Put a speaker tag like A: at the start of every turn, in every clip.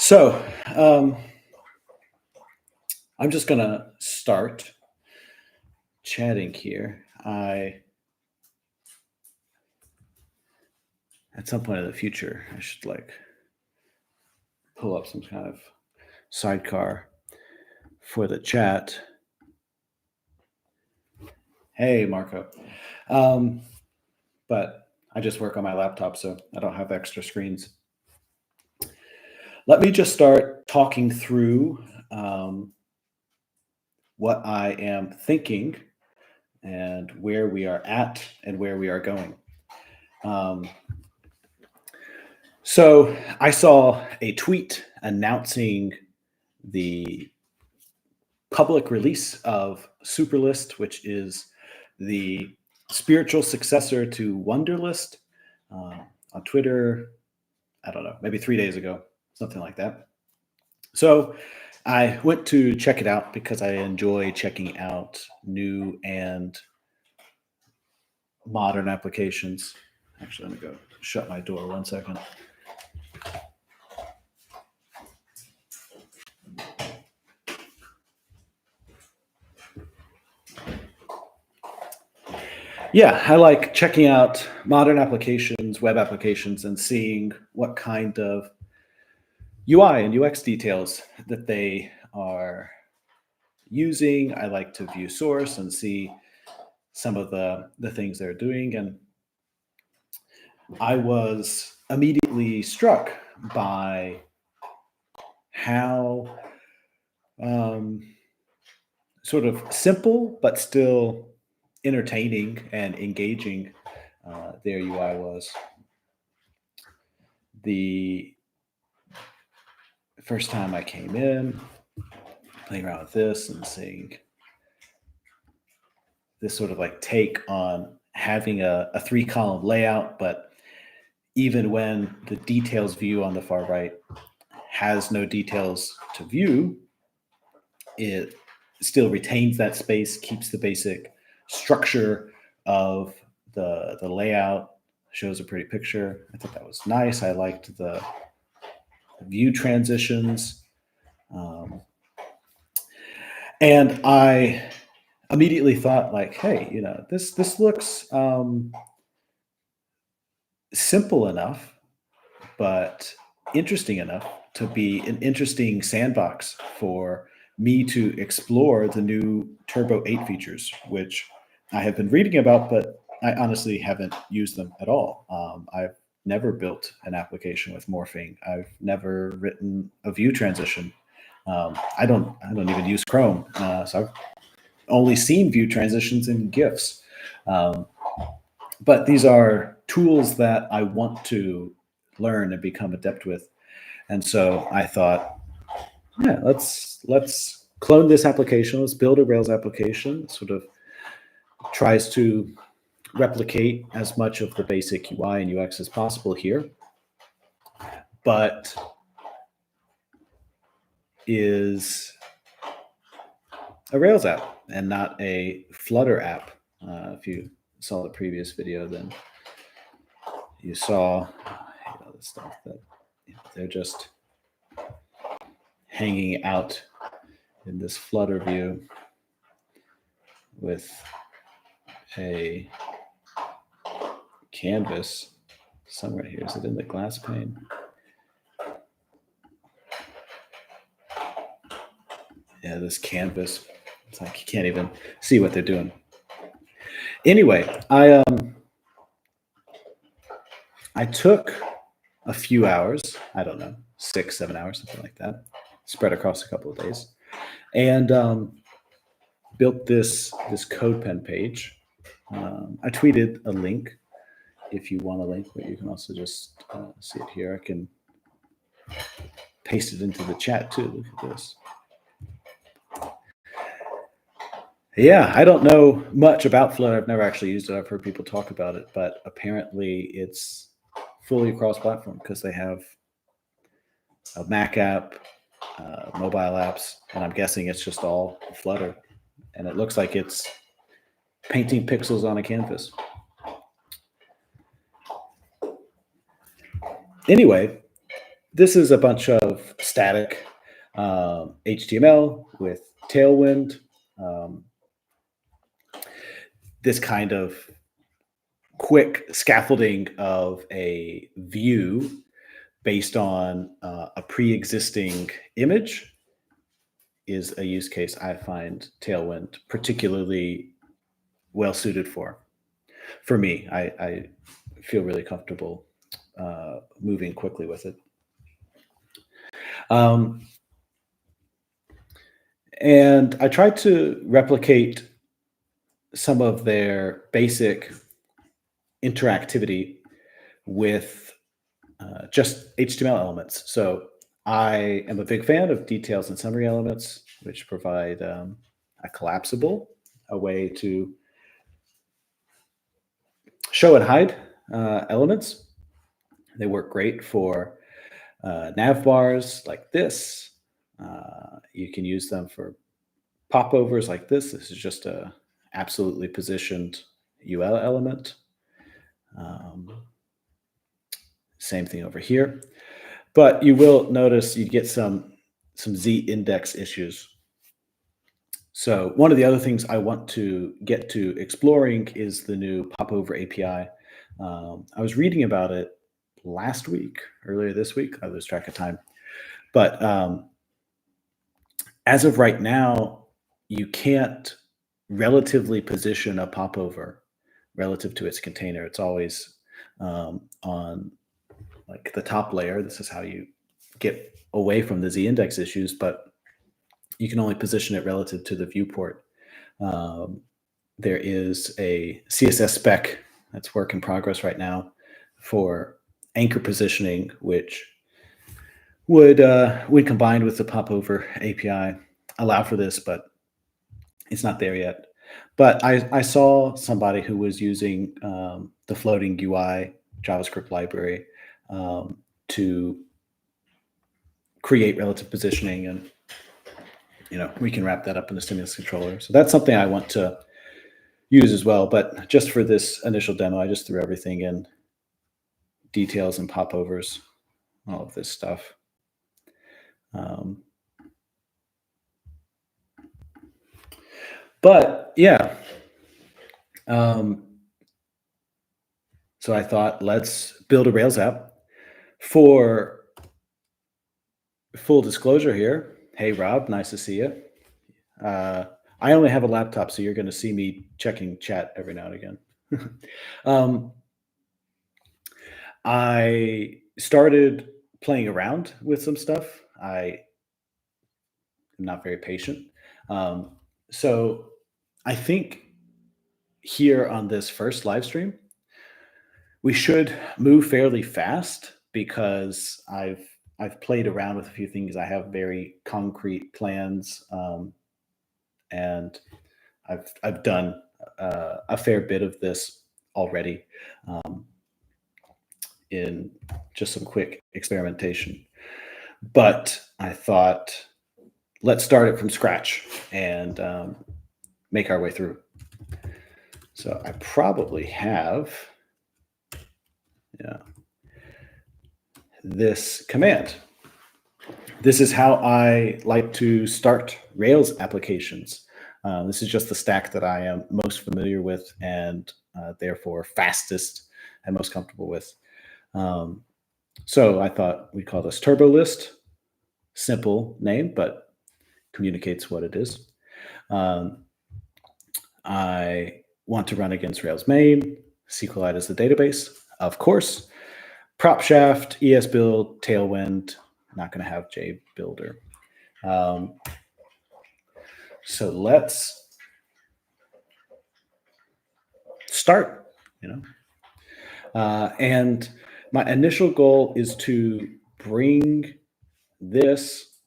A: So I'm just going to start chatting here. At some point in the future, I should pull up some kind of sidecar for the chat. Hey, Marco. But I just work on my laptop, so I don't have extra screens. Let me just start talking through what I am thinking and where we are at and where we are going. So I saw a tweet announcing the public release of Superlist, which is the spiritual successor to Wunderlist, on Twitter. I don't know, maybe 3 days ago, something like that. So I went to check it out because I enjoy checking out new and modern applications. Actually, let me go shut my door 1 second. Yeah, I like checking out modern applications, web applications, and seeing what kind of UI and UX details that they are using. I like to view source and see some of the things they're doing. And I was immediately struck by how sort of simple but still entertaining and engaging their UI was. The first time I came in, playing around with this and seeing this sort of take on having a 3-column layout, but even when the details view on the far right has no details to view, it still retains that space, keeps the basic structure of the layout, shows a pretty picture. I thought that was nice. I liked the view transitions. And I immediately thought hey, this looks simple enough, but interesting enough to be an interesting sandbox for me to explore the new Turbo 8 features, which I have been reading about, but I honestly haven't used them at all. I've never built an application with morphing. I've never written a view transition. I don't even use Chrome, so I've only seen view transitions in GIFs. But these are tools that I want to learn and become adept with. And so I thought, yeah, let's clone this application. Let's build a Rails application. Sort of tries to replicate as much of the basic UI and UX as possible here, but is a Rails app and not a Flutter app. If you saw the previous video, then you saw the stuff that they're just hanging out in this Flutter view with a canvas somewhere here. Is it in the glass pane? Yeah, this canvas. It's like you can't even see what they're doing. Anyway, I took a few hours, I don't know, 6-7 hours, something like that, spread across a couple of days, and built this CodePen page. I tweeted a link if you want a link, but you can also just see it here. I can paste it into the chat too. Look at this. Yeah, I don't know much about Flutter. I've never actually used it. I've heard people talk about it, but apparently it's fully cross-platform because they have a Mac app, mobile apps, and I'm guessing it's just all Flutter. And it looks like it's painting pixels on a canvas. Anyway, this is a bunch of static HTML with Tailwind. This kind of quick scaffolding of a view based on a pre-existing image is a use case I find Tailwind particularly well suited for. For me, I feel really comfortable moving quickly with it. And I tried to replicate some of their basic interactivity with just HTML elements. So I am a big fan of details and summary elements, which provide a collapsible, a way to show and hide elements. They work great for nav bars like this. You can use them for popovers like this. This is just a absolutely positioned UL element. Same thing over here. But you will notice you get some Z index issues. So one of the other things I want to get to exploring is the new popover API. I was reading about it last week, earlier this week. I lose track of time. But as of right now, you can't relatively position a popover relative to its container. It's always on like the top layer. This is how you get away from the Z index issues, but you can only position it relative to the viewport. There is a CSS spec that's work in progress right now for anchor positioning, which would, when combined with the popover API, allow for this, but it's not there yet. But I saw somebody who was using the floating UI JavaScript library to create relative positioning, and we can wrap that up in the stimulus controller. So that's something I want to use as well. But just for this initial demo, I just threw everything in: details and popovers, all of this stuff. But yeah, so I thought, let's build a Rails app. For full disclosure here, hey Rob, nice to see you. I only have a laptop, so you're going to see me checking chat every now and again. I started playing around with some stuff. I am not very patient. So I think here on this first live stream, we should move fairly fast because I've played around with a few things. I have very concrete plans, and I've done a fair bit of this already in just some quick experimentation. But I thought, let's start it from scratch and make our way through. So I probably have this command. This is how I like to start Rails applications. This is just the stack that I am most familiar with and therefore fastest and most comfortable with. So I thought we'd call this Turbolist. Simple name, but communicates what it is. I want to run against Rails main, SQLite as the database, of course. Prop shaft, ESBuild, Tailwind. Not going to have JBuilder. So let's start. And my initial goal is to bring this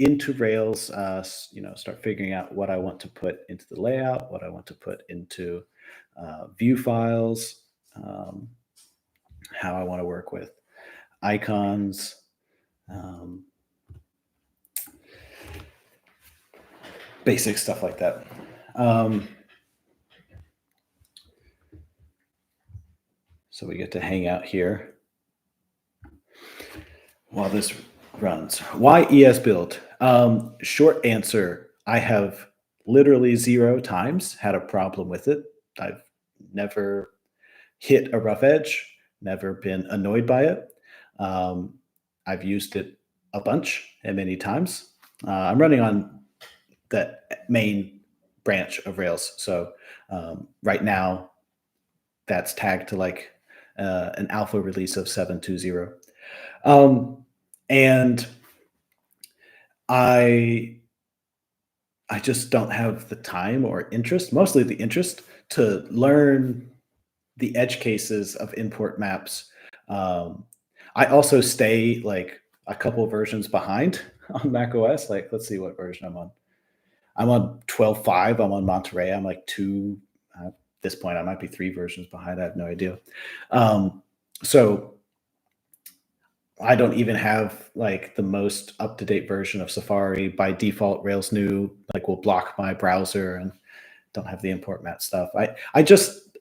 A: into Rails. Start figuring out what I want to put into the layout, what I want to put into view files. How I want to work with icons, basic stuff like that. So we get to hang out here. while this runs. Why ES build? Short answer, I have literally 0 times had a problem with it. I've never hit a rough edge, never been annoyed by it. Um, I've used it a bunch and many times. I'm running on the main branch of Rails. So right now, that's tagged to like an alpha release of 7.2.0. And I just don't have the time or interest, mostly the interest, to learn the edge cases of import maps. Um, I also stay like a couple versions behind on Mac OS. Like, let's see what version I'm on. I'm on 12.5. I'm on Monterey. I'm like at this point, I might be 3 versions behind. I have no idea. So I don't even have like the most up-to-date version of Safari. By default, Rails new like will block my browser and don't have the import mat stuff.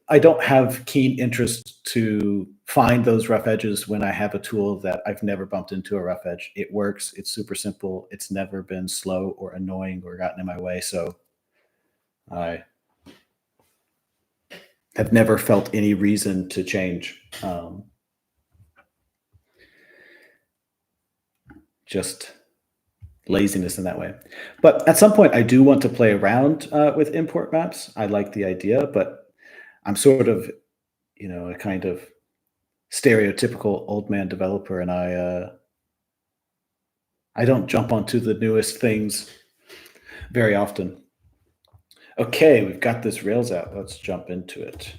A: I don't have keen interest to find those rough edges when I have a tool that I've never bumped into a rough edge. It works. It's super simple. It's never been slow or annoying or gotten in my way. So I have never felt any reason to change. Just laziness in that way. But at some point, I do want to play around with import maps. I like the idea, but I'm sort of, a kind of stereotypical old man developer, and I don't jump onto the newest things very often. Okay, we've got this Rails app. Let's jump into it.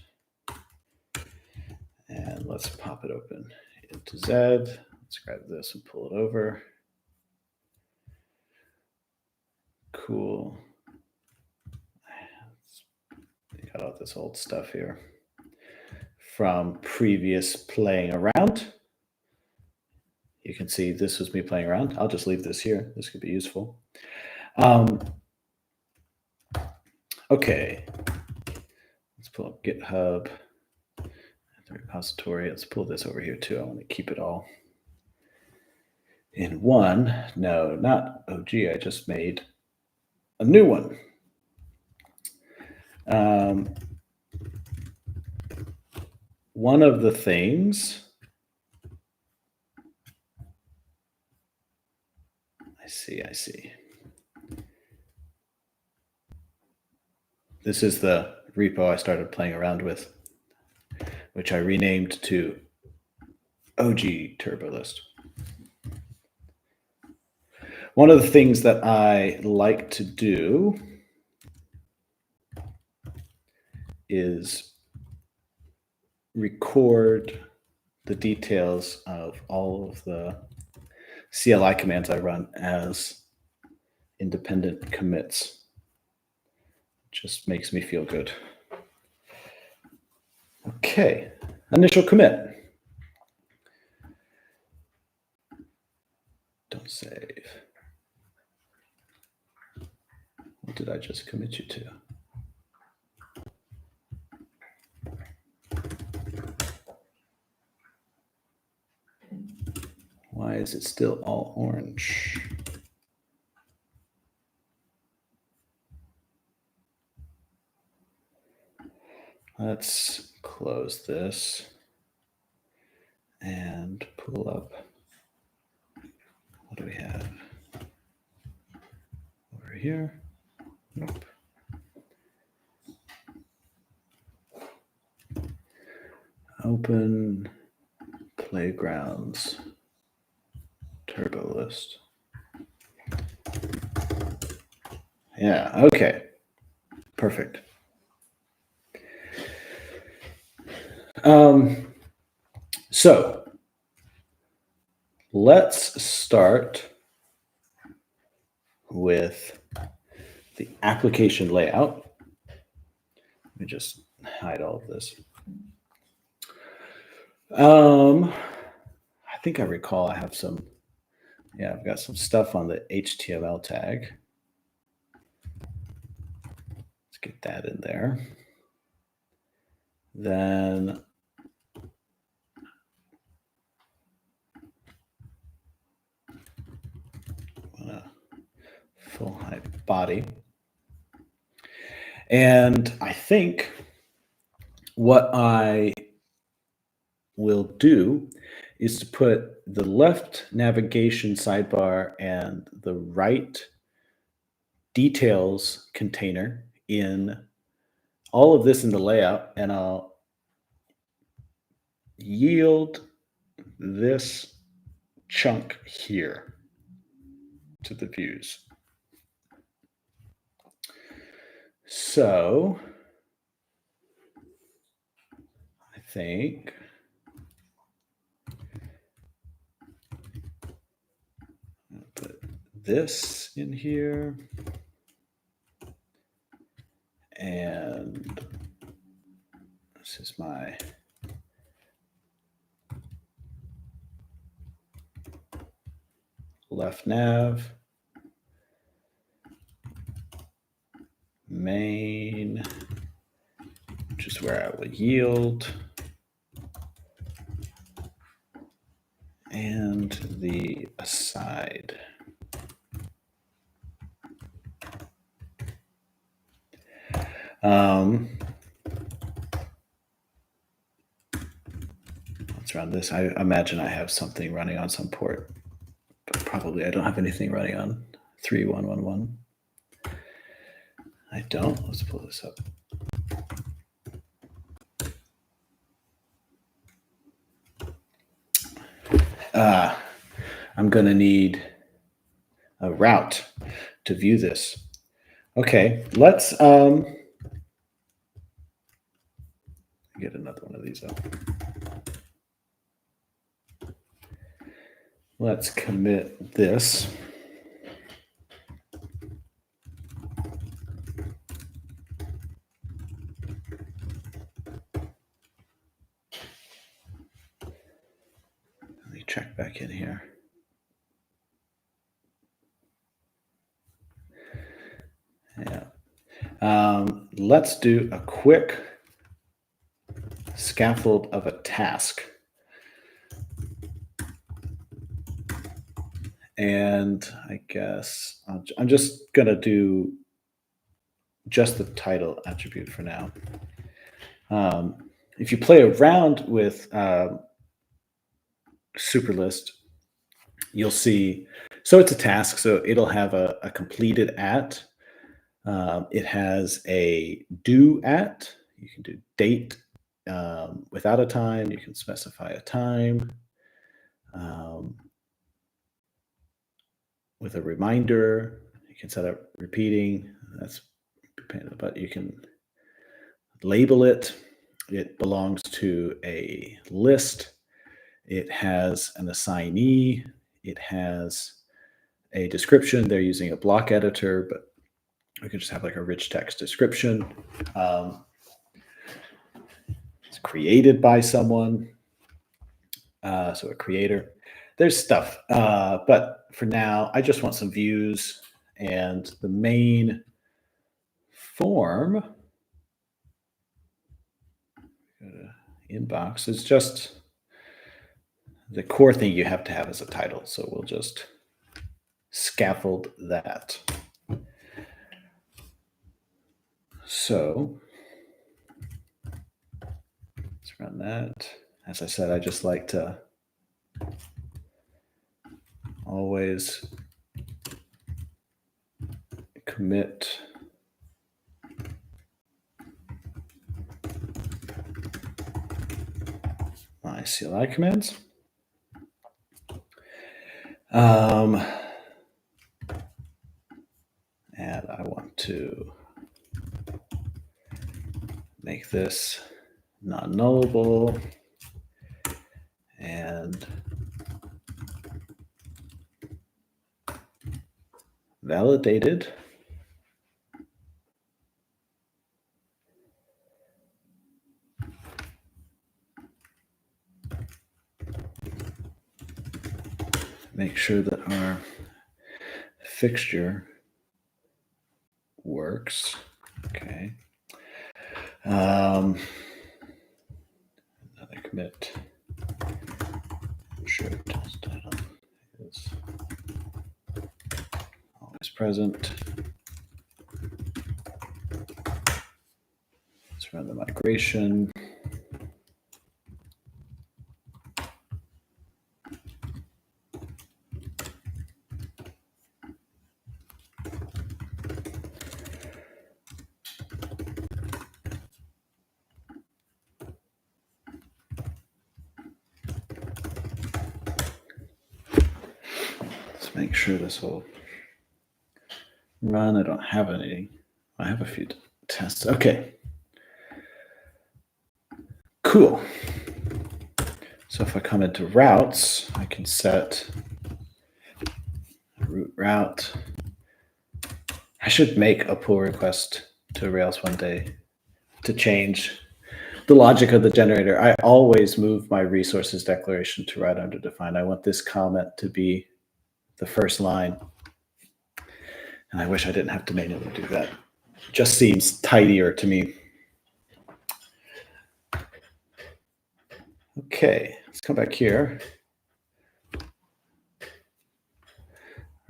A: And let's pop it open into Z. Let's grab this and pull it over. Cool. Got all this old stuff here from previous playing around. You can see this was me playing around. I'll just leave this here. This could be useful. Okay. Let's pull up GitHub, the repository. Let's pull this over here too. I want to keep it all in one. No, not OG. I just made a new one. One of the things, I see. This is the repo I started playing around with, which I renamed to OG Turbolist. One of the things that I like to do is record the details of all of the CLI commands I run as independent commits. Just makes me feel good. Okay, initial commit. Don't save. What did I just commit you to? Why is it still all orange? Let's close this and pull up. What do we have over here? Nope. Open Playgrounds Turbolist. Yeah, okay. Perfect. So let's start with the application layout. Let me just hide all of this. I think I recall I have some, I've got some stuff on the HTML tag. Let's get that in there. Then full height body. And I think what I will do is to put the left navigation sidebar and the right details container in all of this in the layout, and I'll yield this chunk here to the views. So I think I'll put this in here, and this is my left nav, main, which is where I will yield, and the aside. Let's run this. I imagine I have something running on some port, but probably I don't have anything running on 3111. I don't. Let's pull this up. I'm going to need a route to view this. Okay, let's get another one of these up. Let's commit this. Let me check back in here. Yeah. Let's do a quick scaffold of a task. And I guess I'm just going to do just the title attribute for now. If you play around with Superlist, you'll see, so it's a task, so it'll have a completed at. It has a due at. You can do date without a time. You can specify a time with a reminder. You can set up repeating. That's, but you can label it. It belongs to a list. It has an assignee. It has a description. They're using a block editor, but we could just have like a rich text description. It's created by someone, so a creator. There's stuff, but for now, I just want some views, and the main form inbox is just the core thing you have to have as a title. So we'll just scaffold that. So let's run that. As I said, I just like to always commit my CLI commands. And I want to make this non-nullable and validated. Make sure that our fixture works. Okay. Another commit. Sure, title is always present. Let's run the migration. Let's make sure this will run. I don't have any. I have a few tests. Okay. Cool. So if I come into routes, I can set root route. I should make a pull request to Rails one day to change the logic of the generator. I always move my resources declaration to route under defined. I want this comment to be the first line. And I wish I didn't have to manually do that. Just seems tidier to me. Okay, let's come back here.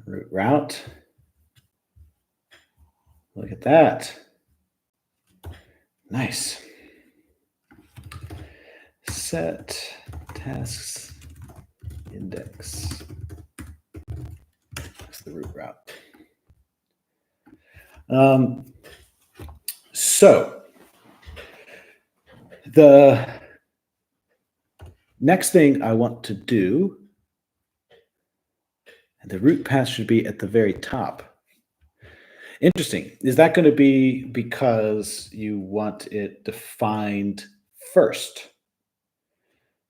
A: Root route. Look at that. Nice. Set tasks index. That's the root route. So the next thing I want to do, the root path should be at the very top. Interesting. Is that going to be because you want it defined first?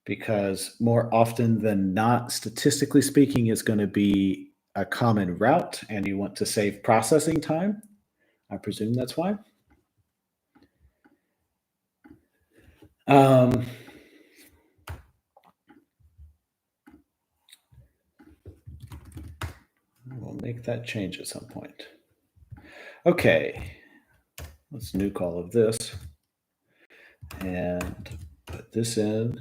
A: Because more often than not, statistically speaking, is going to be a common route and you want to save processing time. I presume that's why. We'll make that change at some point. Okay, let's nuke all of this and put this in.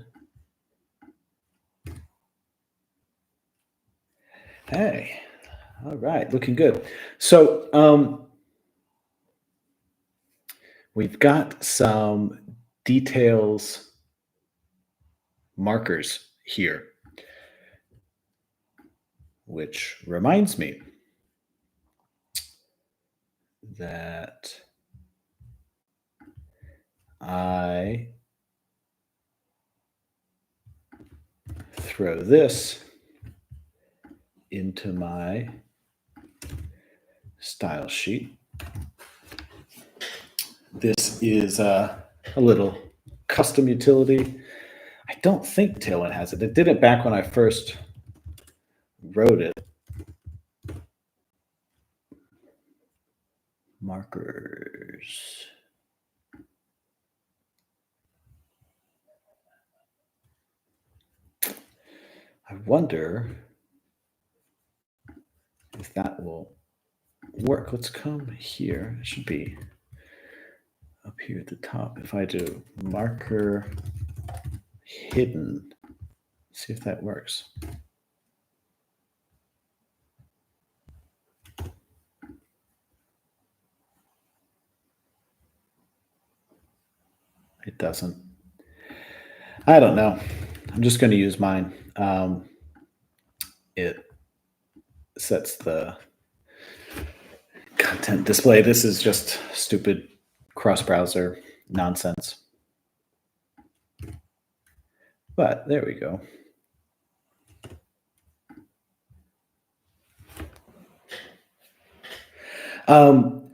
A: Hey, all right, looking good. So we've got some details markers here, which reminds me that I throw this into my style sheet. This is a little custom utility. I don't think Tailwind has it. It did it back when I first wrote it. Markers. I wonder if that will work. Let's come here. It should be up here at the top. If I do marker hidden, see if that works. It doesn't. I don't know. I'm just going to use mine. It sets the content display. This is just stupid cross-browser nonsense. But there we go.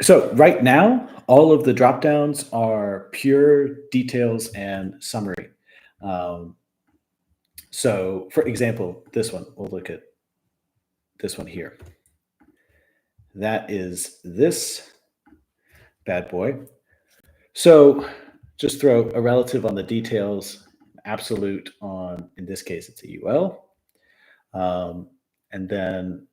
A: So right now, all of the dropdowns are pure details and summary. So for example, this one, we'll look at this one here. That is this bad boy. So just throw a relative on the details, absolute on, in this case, it's a UL. And then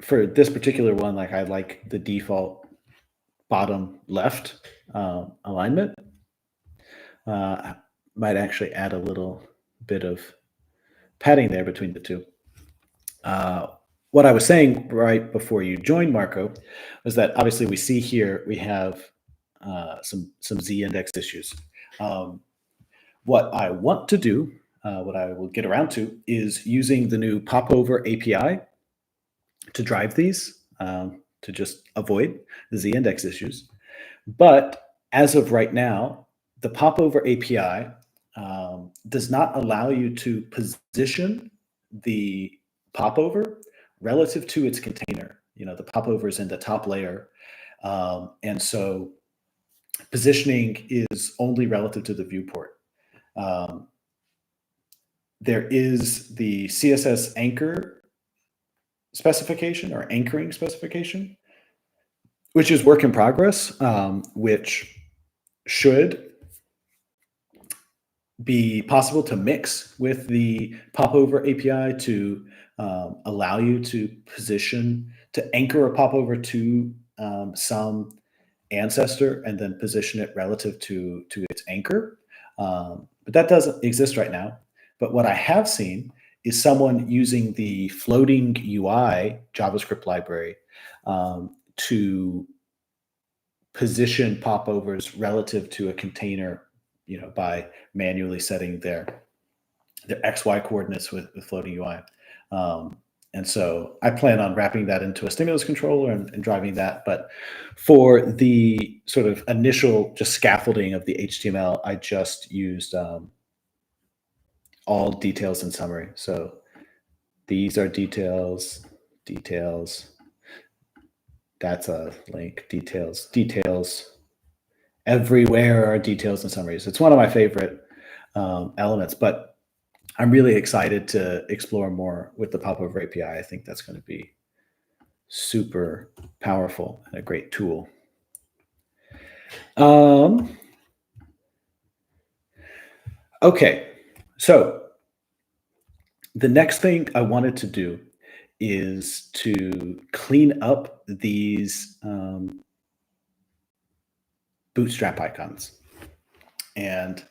A: for this particular one, like I like the default bottom left alignment. Might actually add a little bit of padding there between the two. what I was saying right before you joined, Marco, was that obviously we see here we have some Z index issues. What I want to do, what I will get around to, is using the new Popover API to drive these to just avoid the Z index issues. But as of right now, the Popover API does not allow you to position the popover relative to its container. You know, the popover is in the top layer. And so positioning is only relative to the viewport. There is the CSS anchor specification or anchoring specification, which is work in progress, which should be possible to mix with the Popover API to allow you to position, to anchor a popover to some ancestor and then position it relative to its anchor. But that doesn't exist right now. But what I have seen is someone using the floating UI JavaScript library to position popovers relative to a container, you know, by manually setting their XY coordinates with floating UI. And so I plan on wrapping that into a stimulus controller and driving that. But for the sort of initial just scaffolding of the HTML, I just used all details and summary. So these are details, details. That's a link, details, details. Everywhere are details and summaries. It's one of my favorite elements, but I'm really excited to explore more with the Popover API. I think that's going to be super powerful and a great tool. Okay, so the next thing I wanted to do is to clean up these Bootstrap icons. And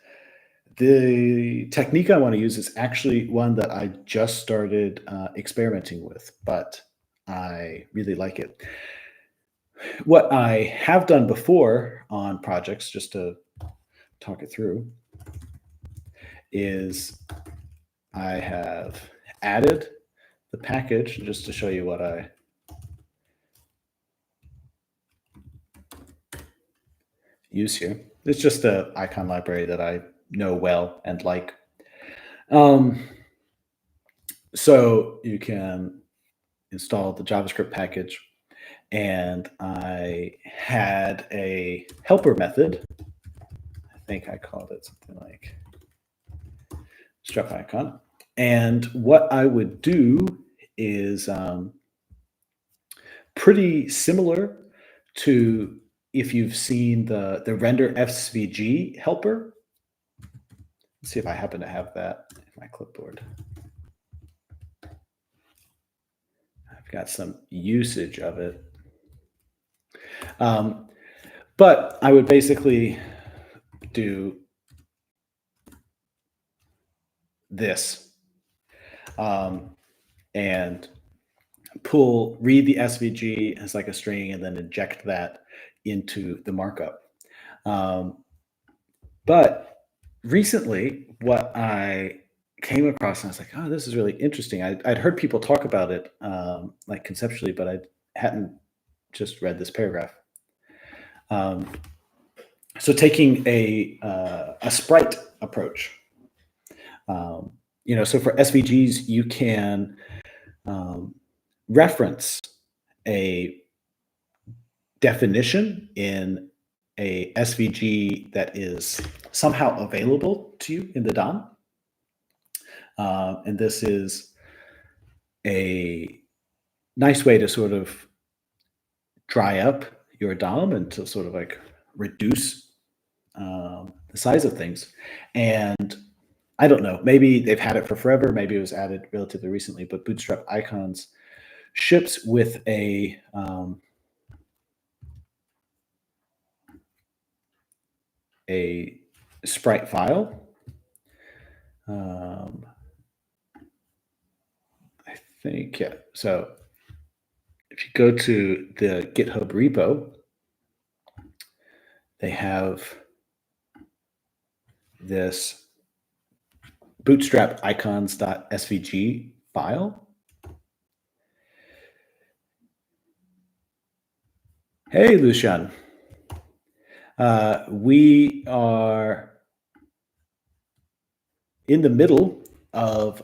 A: the technique I want to use is actually one that I just started experimenting with, but I really like it. What I have done before on projects, just to talk it through, is I have added the package just to show you what I use here. It's just an icon library that I know well and like. So you can install the JavaScript package, and I had a helper method. I think I called it something like strap icon. And what I would do is pretty similar to if you've seen the render SVG helper. Let's see if I happen to have that in my clipboard. I've got some usage of it. But I would basically do this and read the SVG as like a string and then inject that into the markup. But recently, what I came across, and I was like, oh, this is really interesting. I'd heard people talk about it like conceptually, but I hadn't just read this paragraph. So taking a sprite approach, so for SVGs, you can reference a definition in a SVG that is somehow available to you in the DOM. And this is a nice way to sort of dry up your DOM and to sort of like reduce the size of things. And I don't know, maybe they've had it for forever. Maybe it was added relatively recently, but Bootstrap Icons ships with a sprite file. I think, yeah. So if you go to the GitHub repo, they have this bootstrap icons.svg file. Hey, Lucian. We are in the middle of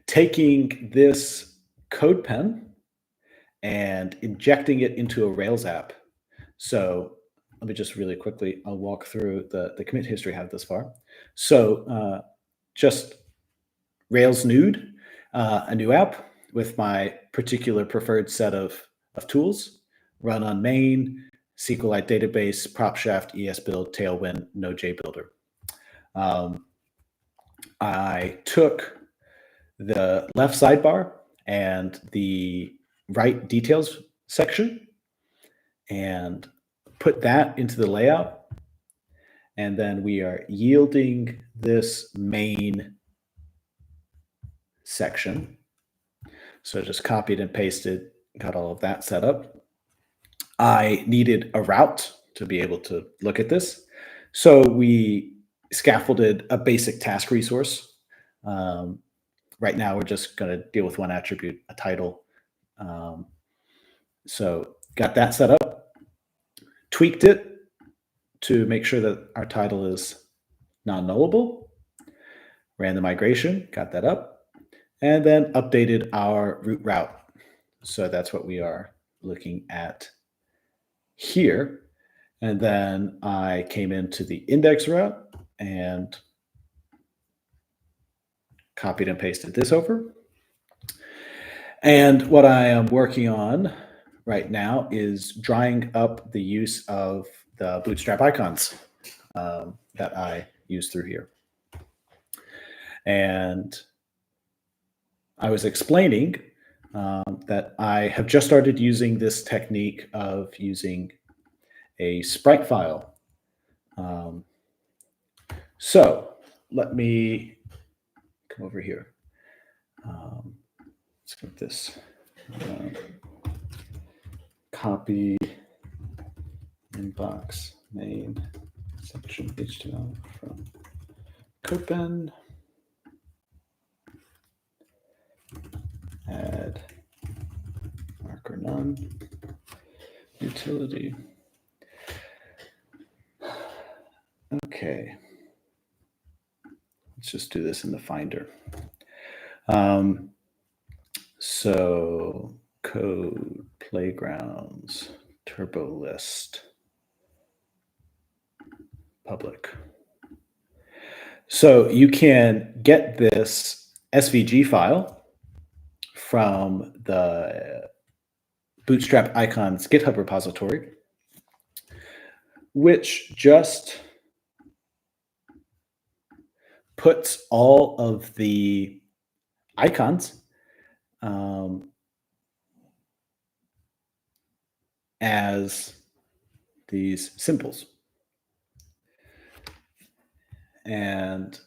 A: taking this CodePen and injecting it into a Rails app. So let me just really quickly, I'll walk through the commit history I have this far. So just Rails Nude, a new app with my particular preferred set of tools, run on main, SQLite database, PropShaft, ESBuild, Tailwind, Node.jBuilder. I took the left sidebar and the right details section and put that into the layout. And then we are yielding this main section. So just copied and pasted, got all of that set up. I needed a route to be able to look at this. So we scaffolded a basic task resource. Right now, we're just going to deal with one attribute, a title. So got that set up, tweaked it to make sure that our title is non-nullable, ran the migration, got that up, and then updated our root route. So that's what we are looking at here. And then I came into the index route and copied and pasted this over. And what I am working on right now is drying up the use of the Bootstrap icons that I use through here. And I was explaining that I have just started using this technique of using a sprite file. So let me come over here. Let's get this. Copy inbox main section HTML from CodePen. Add marker none utility. Okay. Let's just do this in the Finder. So code playgrounds, Turbolist, public. So you can get this SVG file from the Bootstrap icons GitHub repository, which just puts all of the icons as these symbols. And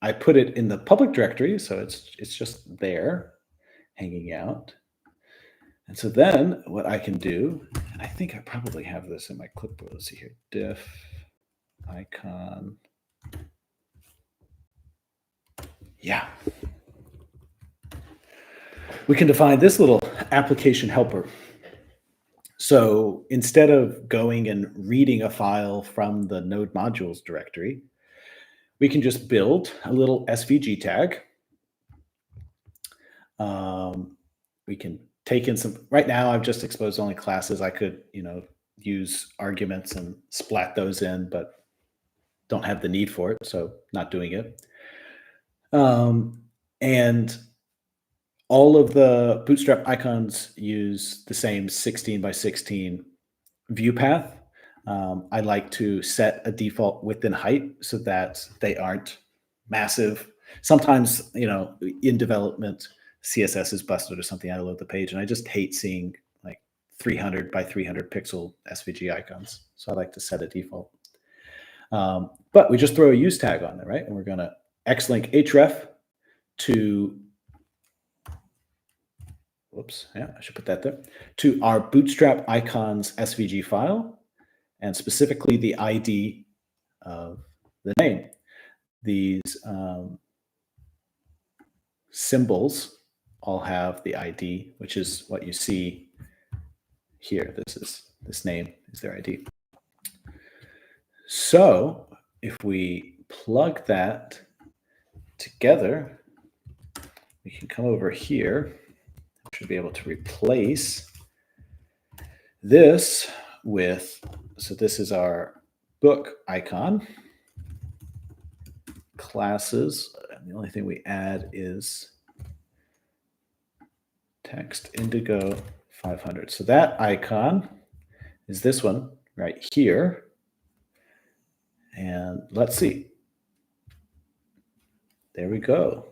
A: I put it in the public directory, so it's just there, hanging out. And so then what I can do, and I think I probably have this in my clipboard. Let's see here, diff icon. Yeah. We can define this little application helper. So instead of going and reading a file from the node modules directory, we can just build a little SVG tag. We can take in some, right now I've just exposed only classes. I could, use arguments and splat those in, but don't have the need for it, so not doing it. And all of the Bootstrap icons use the same 16 by 16 view path. I like to set a default width and height so that they aren't massive. Sometimes, in development, CSS is busted or something. I load the page and I just hate seeing like 300 by 300 pixel SVG icons. So I like to set a default. But we just throw a use tag on there, right? And we're going to xlink href to whoops, yeah, I should put that there, to our Bootstrap icons SVG file, and specifically the ID of the name. These symbols all have the ID, which is what you see here. This name is their ID. So if we plug that together, we can come over here. We should be able to replace this with, so this is our book icon, classes, and the only thing we add is text indigo 500. So that icon is this one right here. And let's see. There we go.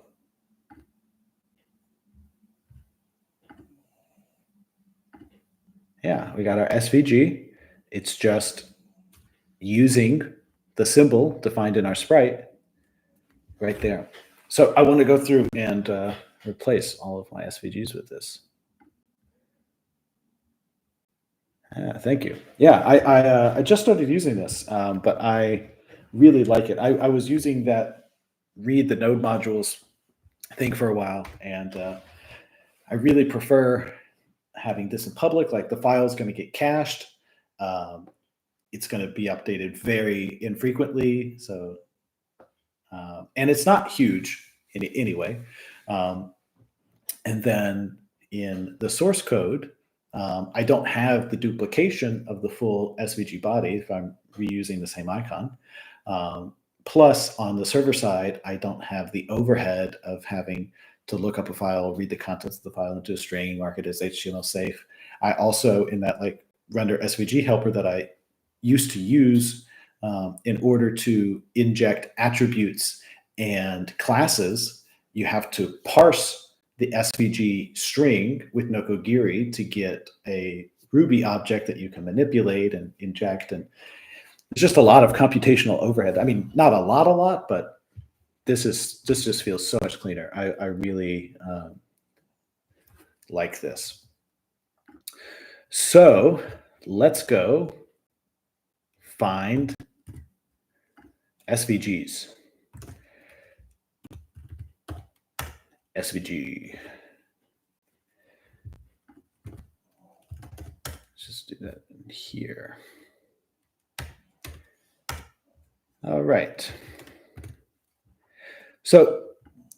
A: Yeah, we got our SVG. It's just using the symbol defined in our sprite right there. So I want to go through and replace all of my SVGs with this. Thank you. Yeah, I just started using this, but I really like it. I was using that read the node modules thing for a while, and I really prefer having this in public. Like the file is going to get cached. It's going to be updated very infrequently. So, and it's not huge anyway. And then in the source code, I don't have the duplication of the full SVG body if I'm reusing the same icon. Plus, on the server side, I don't have the overhead of having to look up a file, read the contents of the file into a string, mark it as HTML safe. I also, in that like render SVG helper that I used to use in order to inject attributes and classes, you have to parse the SVG string with Nokogiri to get a Ruby object that you can manipulate and inject. And it's just a lot of computational overhead. I mean, not a lot, but this just feels so much cleaner. I really like this. So let's go find SVGs. SVG. Let's just do that in here. All right. So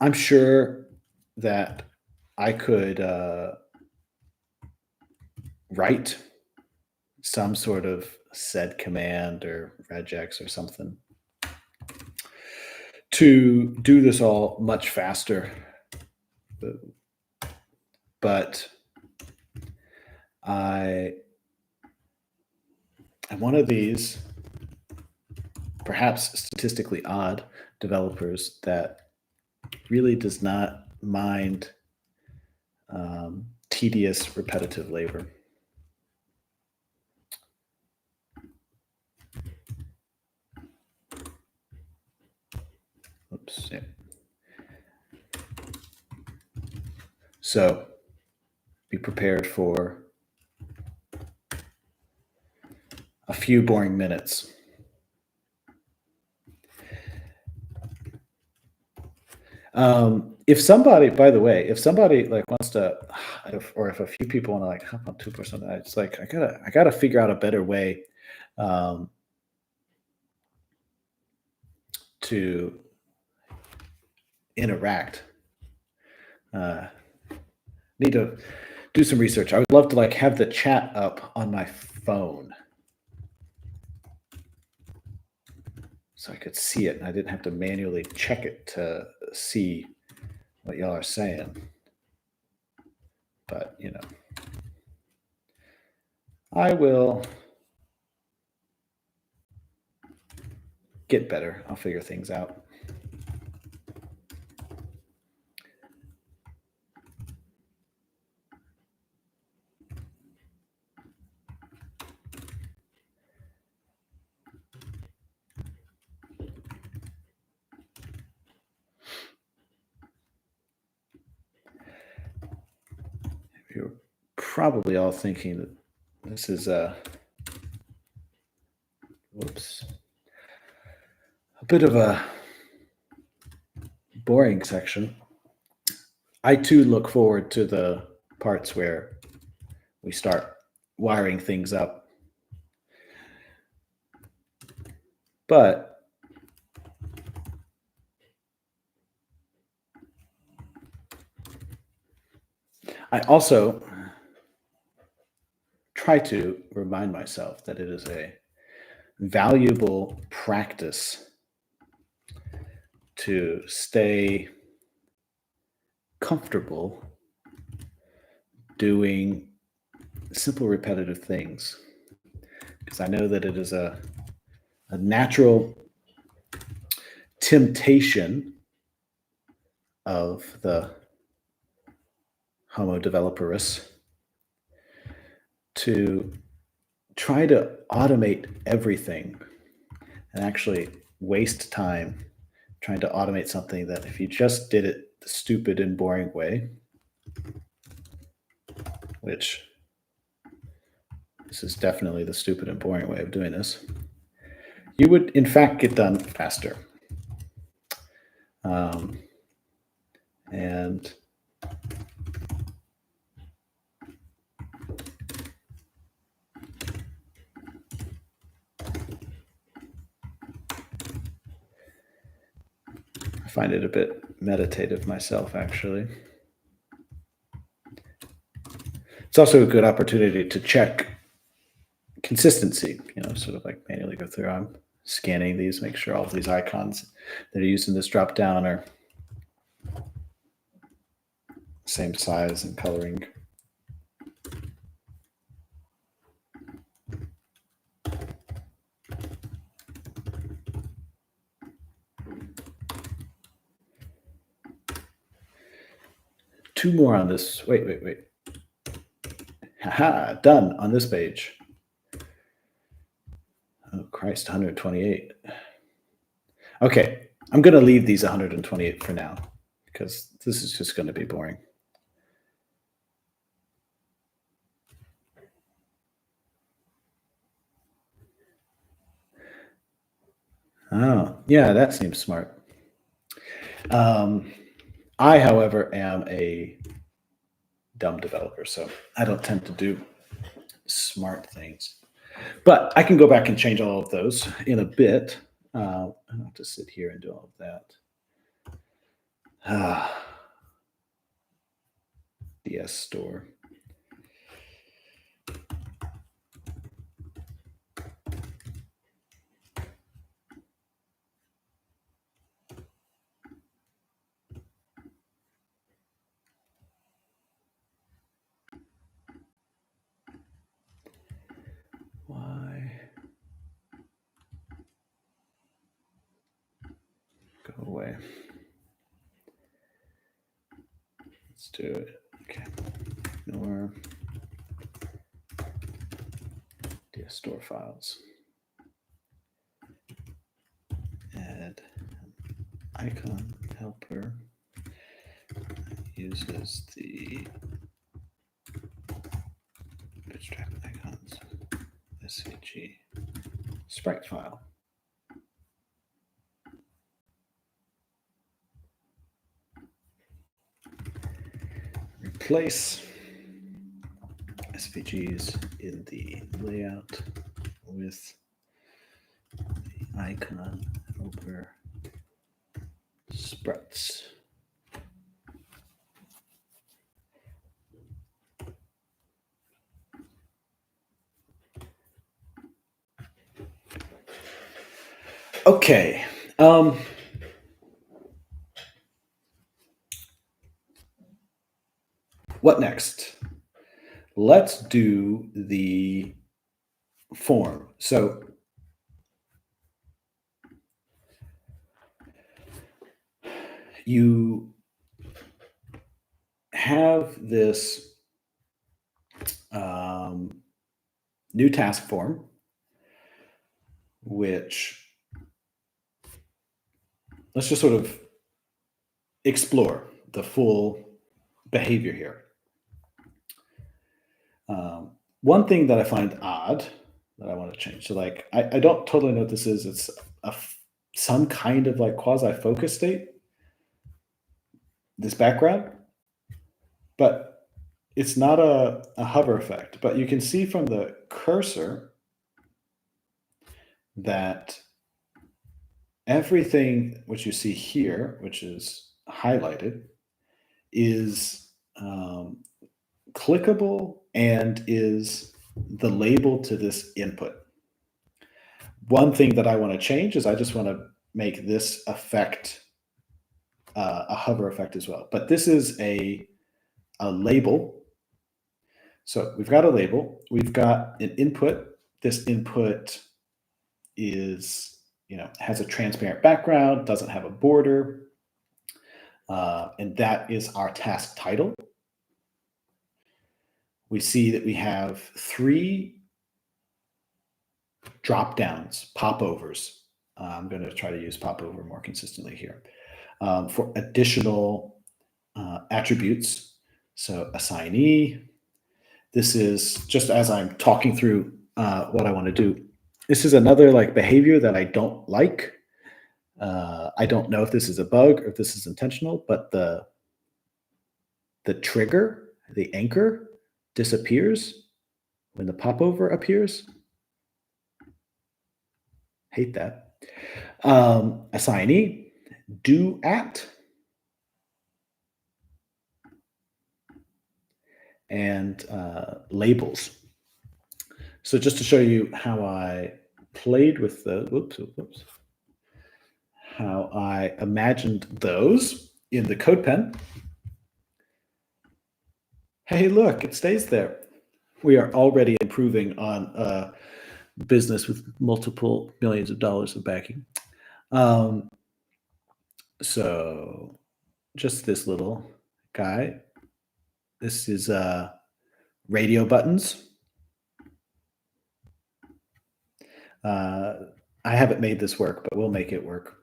A: I'm sure that I could write some sort of sed command or regex or something to do this all much faster. But I'm one of these perhaps statistically odd developers that really does not mind tedious, repetitive labor. Oops. Yeah. So be prepared for a few boring minutes. If somebody, by the way, if somebody like wants to, or if a few people want to like hop on Tube or something, it's like I gotta figure out a better way to interact. Need to do some research. I would love to like have the chat up on my phone so I could see it and I didn't have to manually check it to see what y'all are saying. But, you know, I will get better. I'll figure things out. probably all thinking that this is a bit of a boring section. I too look forward to the parts where we start wiring things up. But I also try to remind myself that it is a valuable practice to stay comfortable doing simple, repetitive things. Because I know that it is a natural temptation of the Homo developerus to try to automate everything and actually waste time trying to automate something that if you just did it the stupid and boring way, which this is definitely the stupid and boring way of doing this, you would in fact get done faster. And I find it a bit meditative myself, actually. It's also a good opportunity to check consistency, sort of like manually go through. I'm scanning these, make sure all of these icons that are used in this drop down are same size and coloring. Two more on this. Wait. Haha, done on this page. Oh, Christ, 128. Okay, I'm going to leave these 128 for now because this is just going to be boring. Oh, yeah, that seems smart. I, however, am a dumb developer, so I don't tend to do smart things. But I can go back and change all of those in a bit. I don't have to sit here and do all of that. DS store. Why? Go away. Let's do it. Okay. Ignore DS store files. Add icon helper uses the Bootstrap icons SVG sprite file. Replace SVGs in the layout with the icon helper sprites. Okay. What next? Let's do the form. So you have this new task form, which let's just sort of explore the full behavior here. One thing that I find odd that I want to change. So like, I don't totally know what this is. It's some kind of like quasi focus state, this background, but it's not a hover effect. But you can see from the cursor that everything which you see here, which is highlighted, is clickable and is the label to this input. One thing that I want to change is I just want to make this effect a hover effect as well. But this is a label. So we've got a label. We've got an input. This input is, has a transparent background, doesn't have a border. And that is our task title. We see that we have 3 drop downs, popovers. I'm going to try to use popover more consistently here for additional attributes. So assignee. This is just as I'm talking through what I want to do. This is another like behavior that I don't like. I don't know if this is a bug or if this is intentional, but the trigger, the anchor, disappears when the popover appears. Hate that. Assignee, do at, and labels. So just to show you how I played with the, how I imagined those in the CodePen. Hey, look, it stays there. We are already improving on a business with multiple millions of dollars of backing. So just this little guy. This is radio buttons. I haven't made this work, but we'll make it work.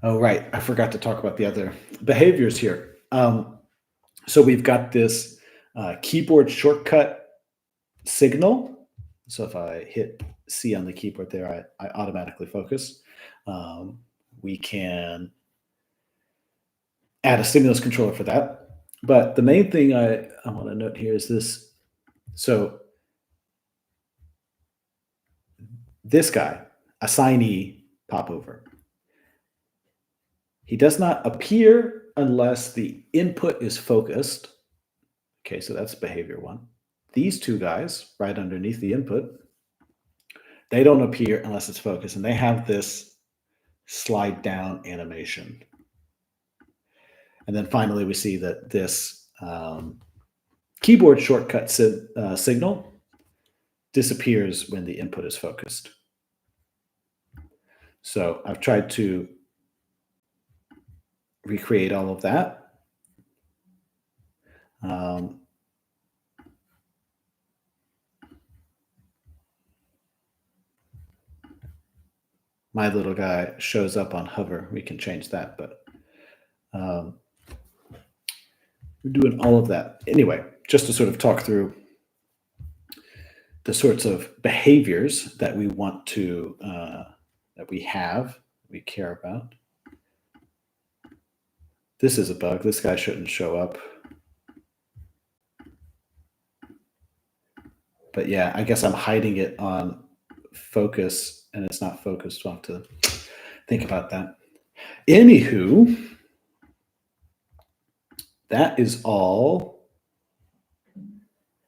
A: Oh, right. I forgot to talk about the other behaviors here. So we've got this keyboard shortcut signal. So if I hit C on the keyboard there, I automatically focus. We can add a stimulus controller for that. But the main thing I want to note here is this. So this guy, assignee popover, he does not appear unless the input is focused. Okay, so that's behavior 1. These 2 guys right underneath the input, they don't appear unless it's focused, and they have this slide down animation. And then finally, we see that this keyboard shortcut signal disappears when the input is focused. So I've tried to recreate all of that. My little guy shows up on hover. We can change that, but we're doing all of that. Anyway, just to sort of talk through the sorts of behaviors that we want to, that we care about. This is a bug. This guy shouldn't show up. But yeah, I guess I'm hiding it on focus and it's not focused. I'll have to think about that. Anywho, that is all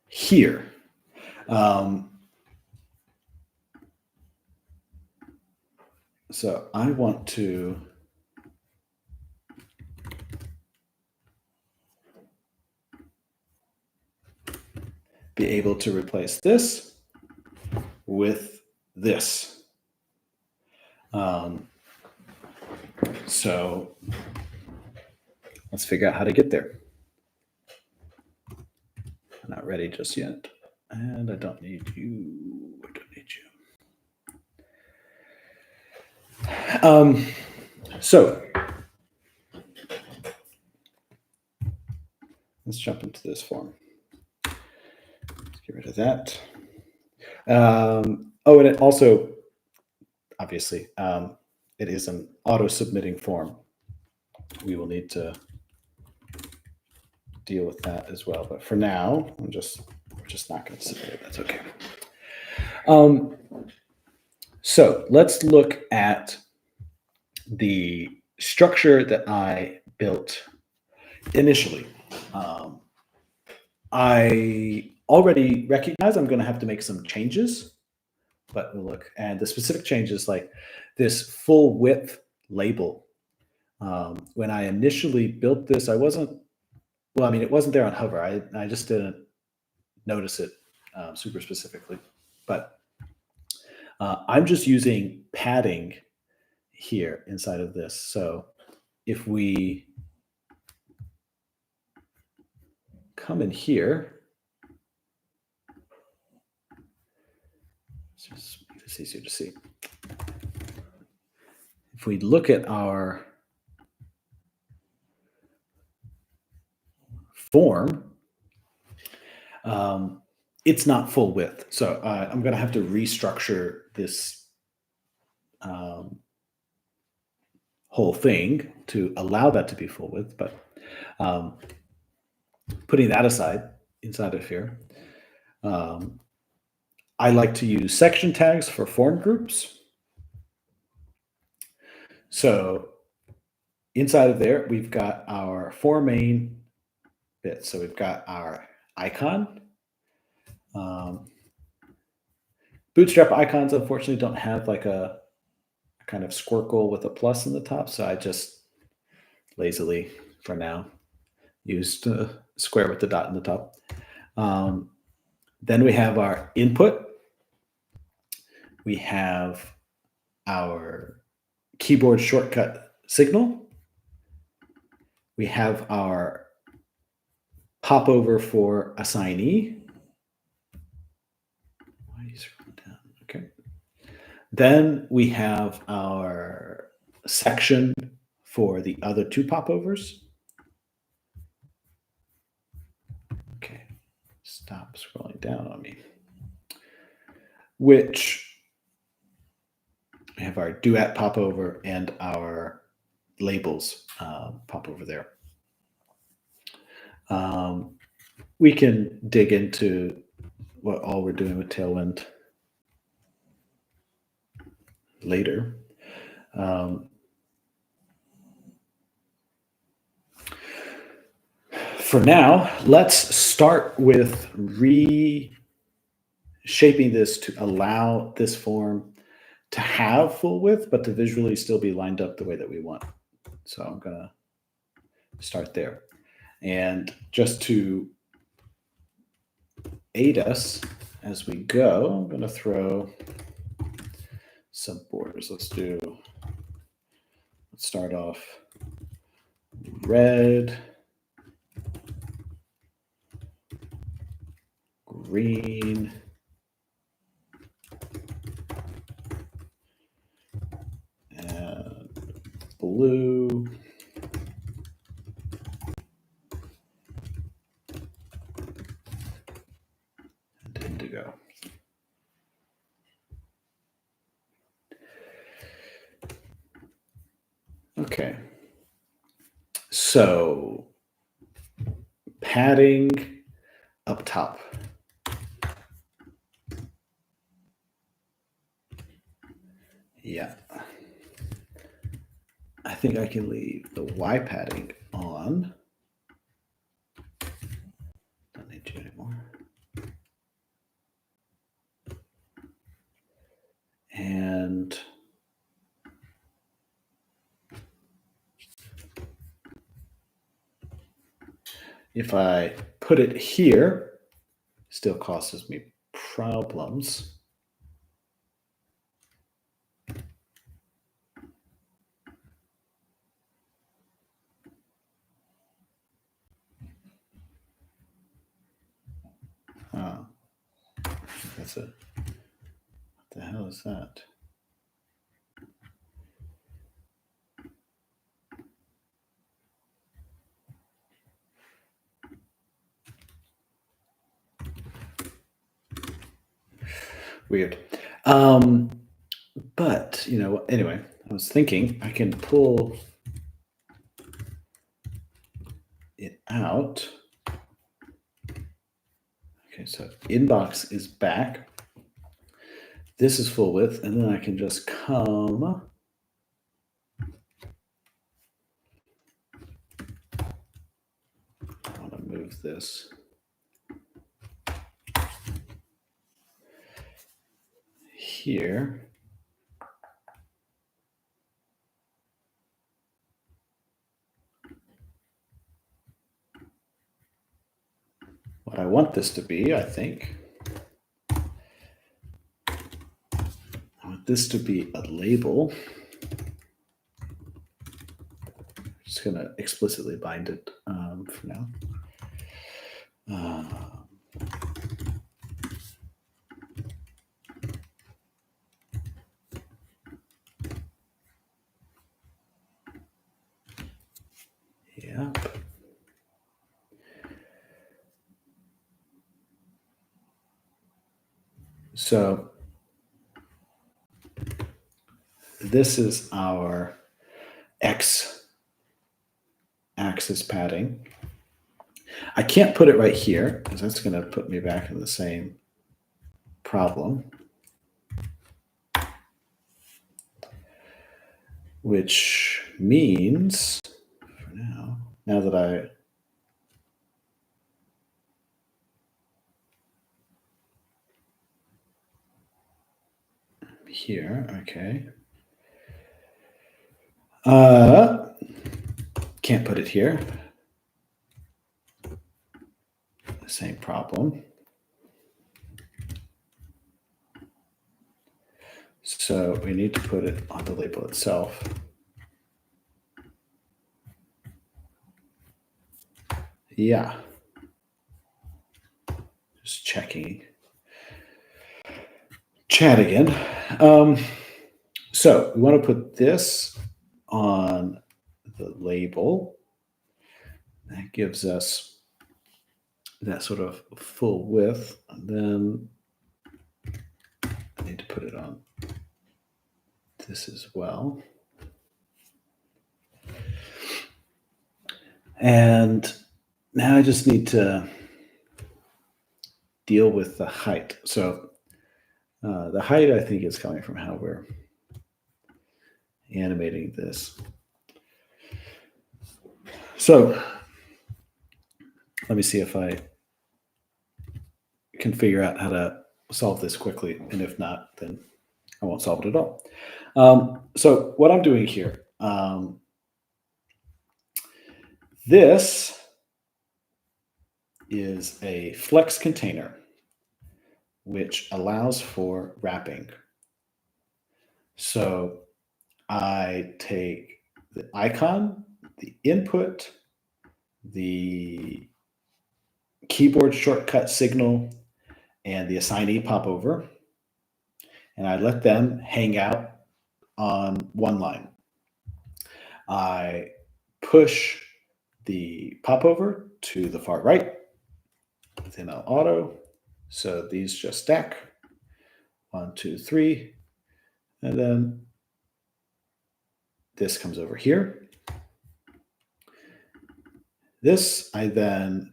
A: here. So I want to be able to replace this with this. So let's figure out how to get there. I'm not ready just yet. And I don't need you. I don't need you. So let's jump into this form. Let's get rid of that. Oh, and it also, obviously, it is an auto-submitting form. We will need to deal with that as well. But for now, we're just not going to submit it. That's okay. So let's look at the structure that I built initially. I already recognize I'm going to have to make some changes, but we'll look. And the specific changes, like this full width label. When I initially built this, I wasn't, well, I mean, it wasn't there on hover. I just didn't notice it super specifically. But I'm just using padding here inside of this. So if we come in here, it's just make this easier to see. If we look at our form, it's not full width. So I'm going to have to restructure this whole thing to allow that to be full width. But putting that aside, inside of here, I like to use section tags for form groups. So inside of there, we've got our four main bits. So we've got our icon. Bootstrap icons, unfortunately, don't have like a kind of squircle with a plus in the top. So I just lazily, for now, used a square with the dot in the top. Then we have our input. We have our keyboard shortcut signal. We have our popover for assignee. Why are you scrolling down? Okay. Then we have our section for the other two popovers. Okay, stop scrolling down on me. Which we have our duet popover and our labels popover there. We can dig into what all we're doing with Tailwind later. For now, let's start with reshaping this to allow this form to have full width, but to visually still be lined up the way that we want. So I'm going to start there. And just to aid us as we go, I'm going to throw some borders. Let's start off red, green, and blue, and indigo. Okay, so padding up top. Yeah, I think I can leave the Y padding on. Don't need to anymore. And if I put it here, still causes me problems. Oh, that's it. What the hell is that? Weird. But, you know, anyway, I was thinking I can pull it out. Okay, so inbox is back. This is full width, and then I can just come. I want to move this. Here. What I want this to be, I think. I want this to be a label. I'm just going to explicitly bind it for now. Yeah. So this is our x-axis padding. I can't put it right here because that's going to put me back in the same problem, which means for now that I here, okay. Can't put it here. The same problem. So we need to put it on the label itself. Yeah. Just checking. Chat again. So we want to put this on the label. That gives us that sort of full width. And then I need to put it on this as well. And now I just need to deal with the height. So the height, I think, is coming from how we're animating this. So let me see if I can figure out how to solve this quickly. And if not, then I won't solve it at all. So what I'm doing here, this is a flex container, which allows for wrapping. So I take the icon, the input, the keyboard shortcut signal, and the assignee popover, and I let them hang out on one line. I push the popover to the far right within an auto. So these just stack 1, 2, 3, and then this comes over here. This I then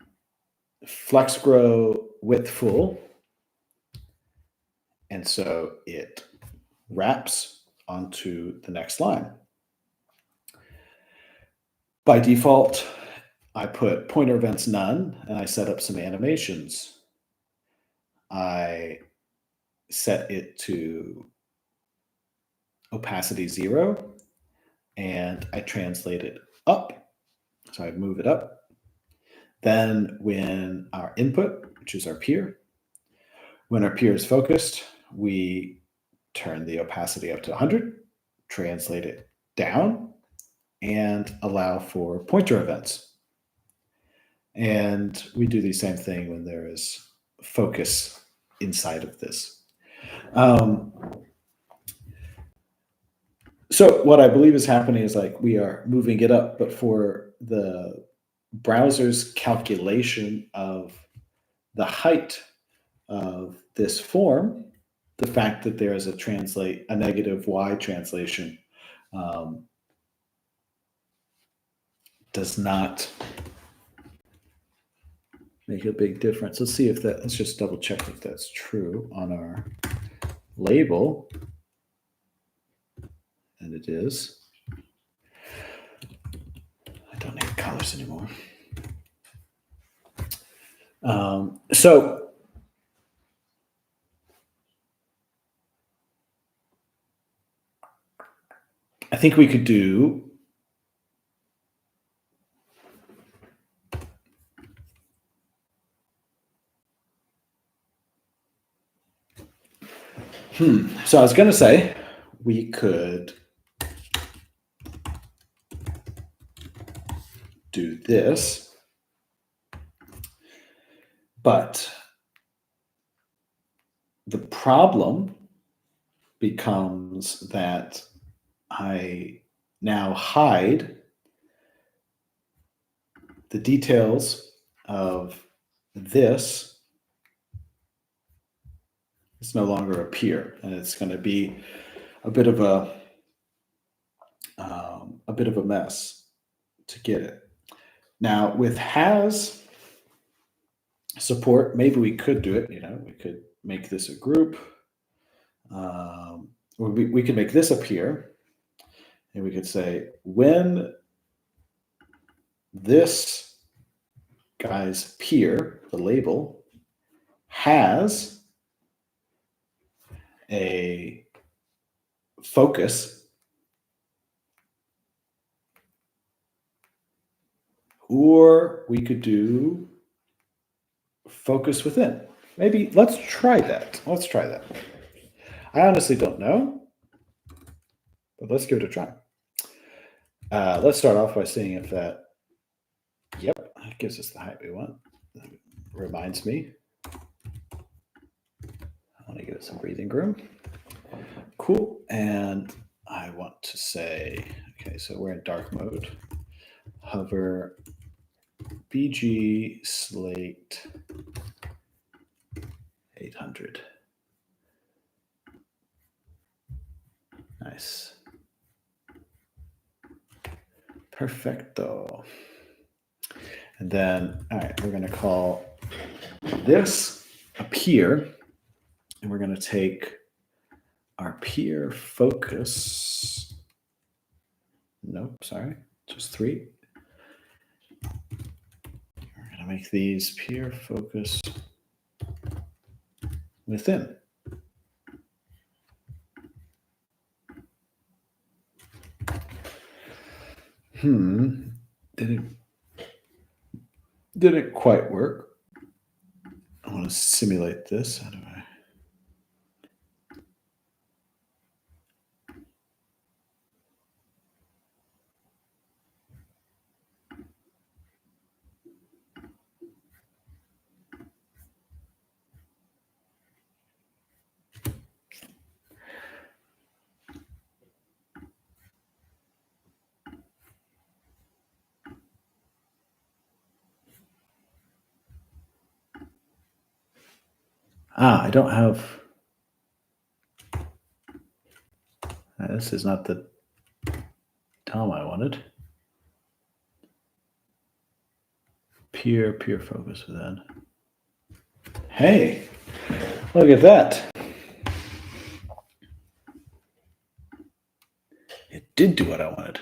A: flex grow width full, and so it wraps onto the next line. By default, I put pointer events none, and I set up some animations. I set it to opacity 0, and I translate it up. So I move it up. Then when our input, which is our peer, when our peer is focused, we turn the opacity up to 100, translate it down, and allow for pointer events. And we do the same thing when there is focus inside of this. So what I believe is happening is like we are moving it up, but for the browser's calculation of the height of this form, the fact that there is a negative Y translation does not make a big difference. Let's see if let's just double check if that's true on our label. And it is. I don't need colors anymore. So I think we could do So I was going to say we could do this, but the problem becomes that I now hide the details of this. It's no longer appear, and it's going to be a bit of a mess to get it. Now with has support, maybe we could do it. We could make this a group. We could make this appear, and we could say when this guy's peer, the label, has a focus, or we could do focus within. Maybe let's try that. I honestly don't know, but let's give it a try. Let's start off by seeing if that, yep, that gives us the height we want. That reminds me, I want to give it some breathing room. Cool. And I want to say, okay, so we're in dark mode. Hover BG slate 800. Nice. Perfecto. And then, all right, we're going to call this appear, and we're going to take our peer focus. Nope, sorry, just 3. We're going to make these peer focus within. Didn't quite work. I want to simulate this. How do I don't have, this is not the DOM I wanted. Peer focus within. Hey, look at that. It did do what I wanted.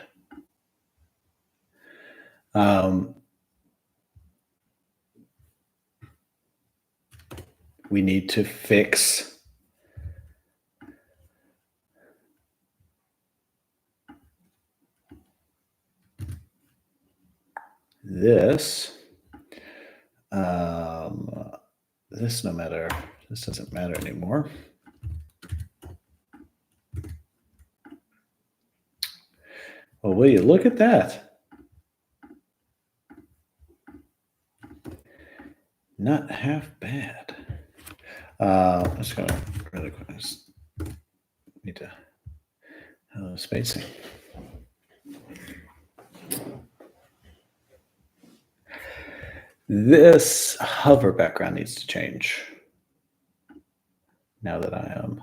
A: We need to fix this. This doesn't matter anymore. Well, will you look at that? Not half bad. Let's go really quick. I just need to have a little spacing. This hover background needs to change. now that I am.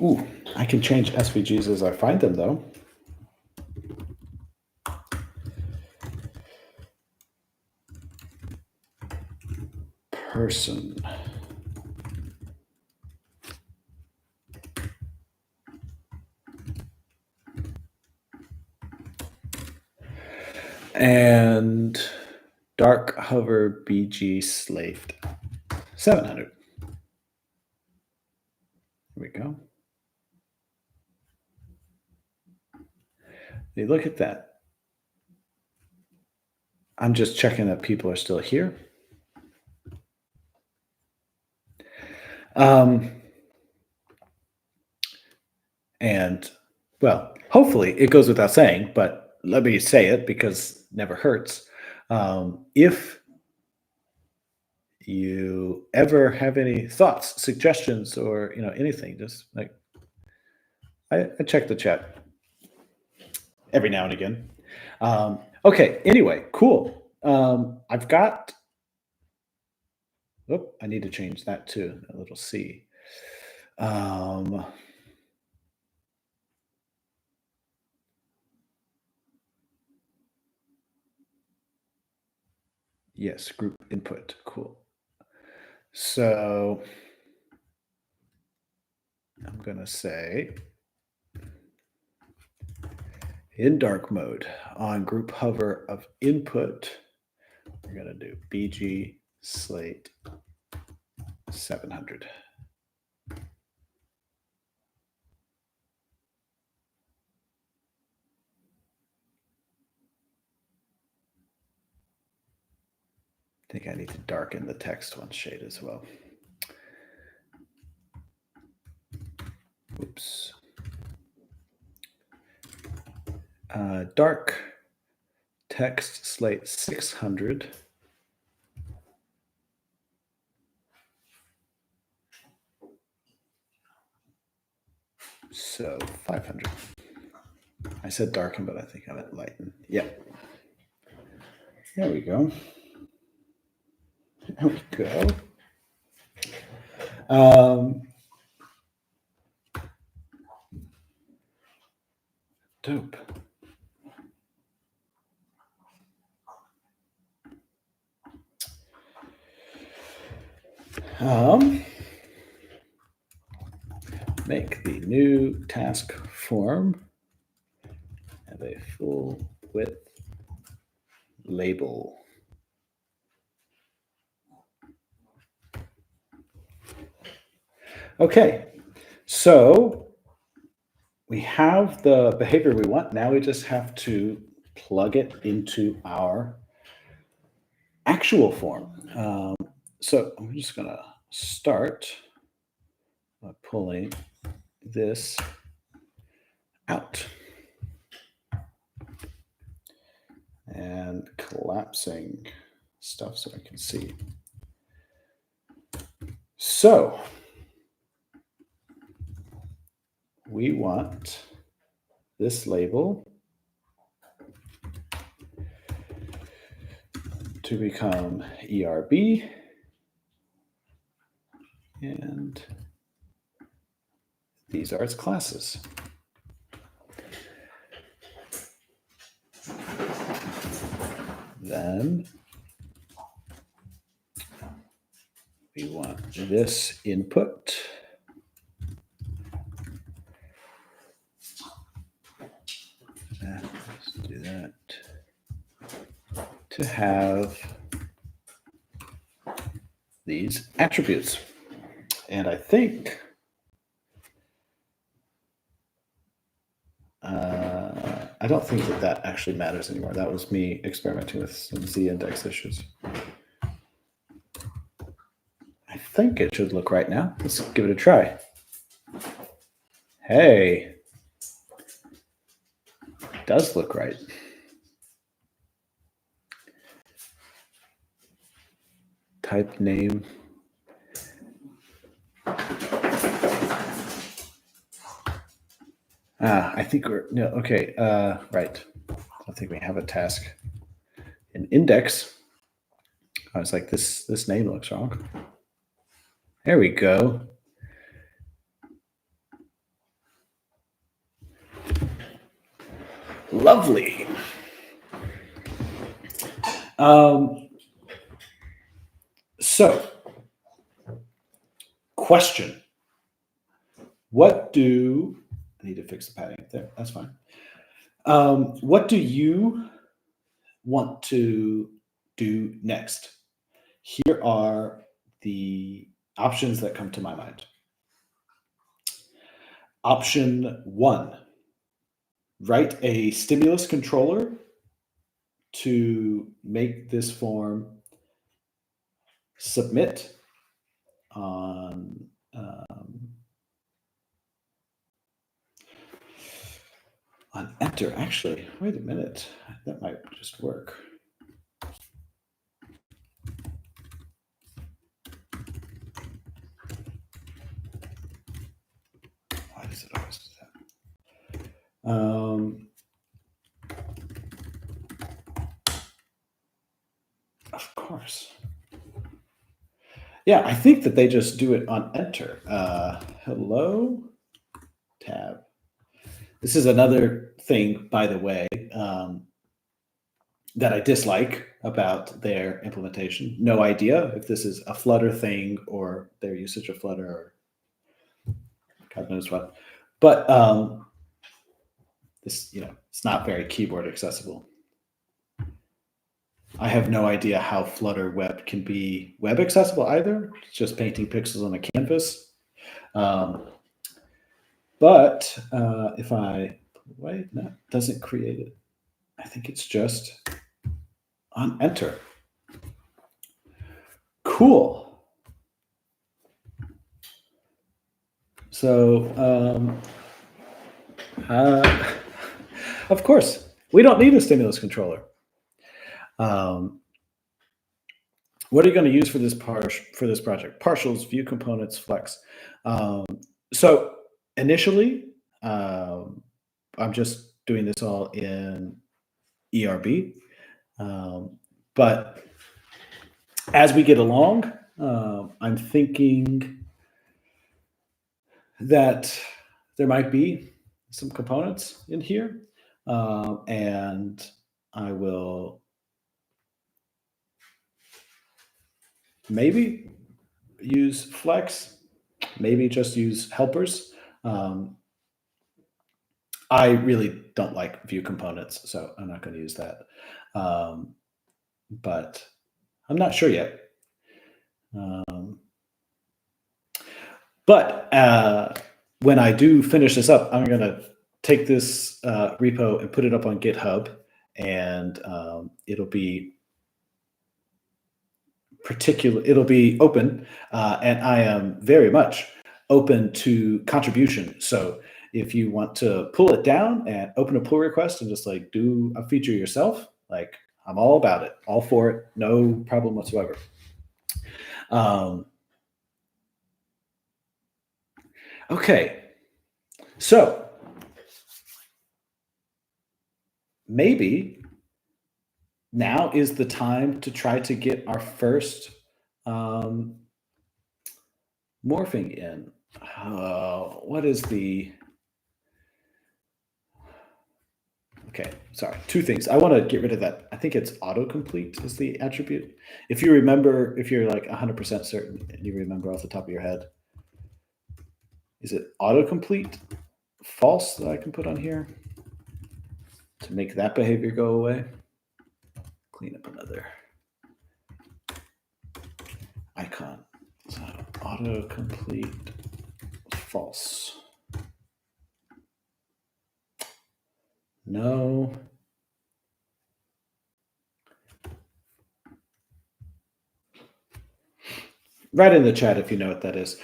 A: Ooh, I can change SVGs as I find them, though. Person. And dark hover BG slaved 700. Here we go. Hey, look at that. I'm just checking that people are still here. And well, hopefully it goes without saying, but let me say it because it never hurts. If you ever have any thoughts, suggestions, or anything, just like I check the chat every now and again. Okay, anyway, cool. I've got, I need to change that to a little C. Yes, group input, cool. So I'm gonna say in dark mode on group hover of input, we're gonna do BG slate 700. I think I need to darken the text one shade as well. Oops. Dark text slate 600. So 500. I said darken, but I think I meant lighten. Yeah. There we go. There we go. Dope. Make the new task form have a full width label. Okay, so we have the behavior we want. Now we just have to plug it into our actual form. So I'm just going to start by pulling this out and collapsing stuff so I can see. So we want this label to become ERB, and these are its classes. Then we want this input let's do that to have these attributes. And I think I don't think that actually matters anymore. That was me experimenting with some Z-index issues. I think it should look right now. Let's give it a try. Hey, it does look right. Type name. I think we're, no, okay, right. I think we have a task in index. I was like, this name looks wrong. There we go. Lovely. So, question. What do I need to fix the padding there? That's fine. What do you want to do next? Here are the options that come to my mind. Option 1, write a stimulus controller to make this form submit on enter. Actually, wait a minute. That might just work. Why does it always do that? Of course. Yeah, I think that they just do it on enter. Hello, tab. This is another thing, by the way, that I dislike about their implementation. No idea if this is a Flutter thing or their usage of Flutter or God knows what. But this, it's not very keyboard accessible. I have no idea how Flutter web can be web accessible either. It's just painting pixels on a canvas. But if I wait, no, it doesn't create it. I think it's just on enter. Cool. So, of course, we don't need a stimulus controller. What are you going to use for this project? Partials, view components, flex. So initially, I'm just doing this all in ERB. But as we get along, I'm thinking that there might be some components in here, and I will maybe use flex, maybe just use helpers. I really don't like view components, so I'm not going to use that. But I'm not sure yet. But when I do finish this up, I'm going to take this repo and put it up on GitHub, and it'll be open, and I am very much open to contribution. So if you want to pull it down and open a pull request and just like do a feature yourself, like I'm all about it, all for it, no problem whatsoever. Okay, so maybe now is the time to try to get our first morphing in. What is the... Okay, sorry, two things. I want to get rid of that. I think it's autocomplete is the attribute. If you remember, if you're like 100% certain and you remember off the top of your head, is it autocomplete false that I can put on here to make that behavior go away? Clean up another icon. So autocomplete false. No. Write in the chat if you know what that is.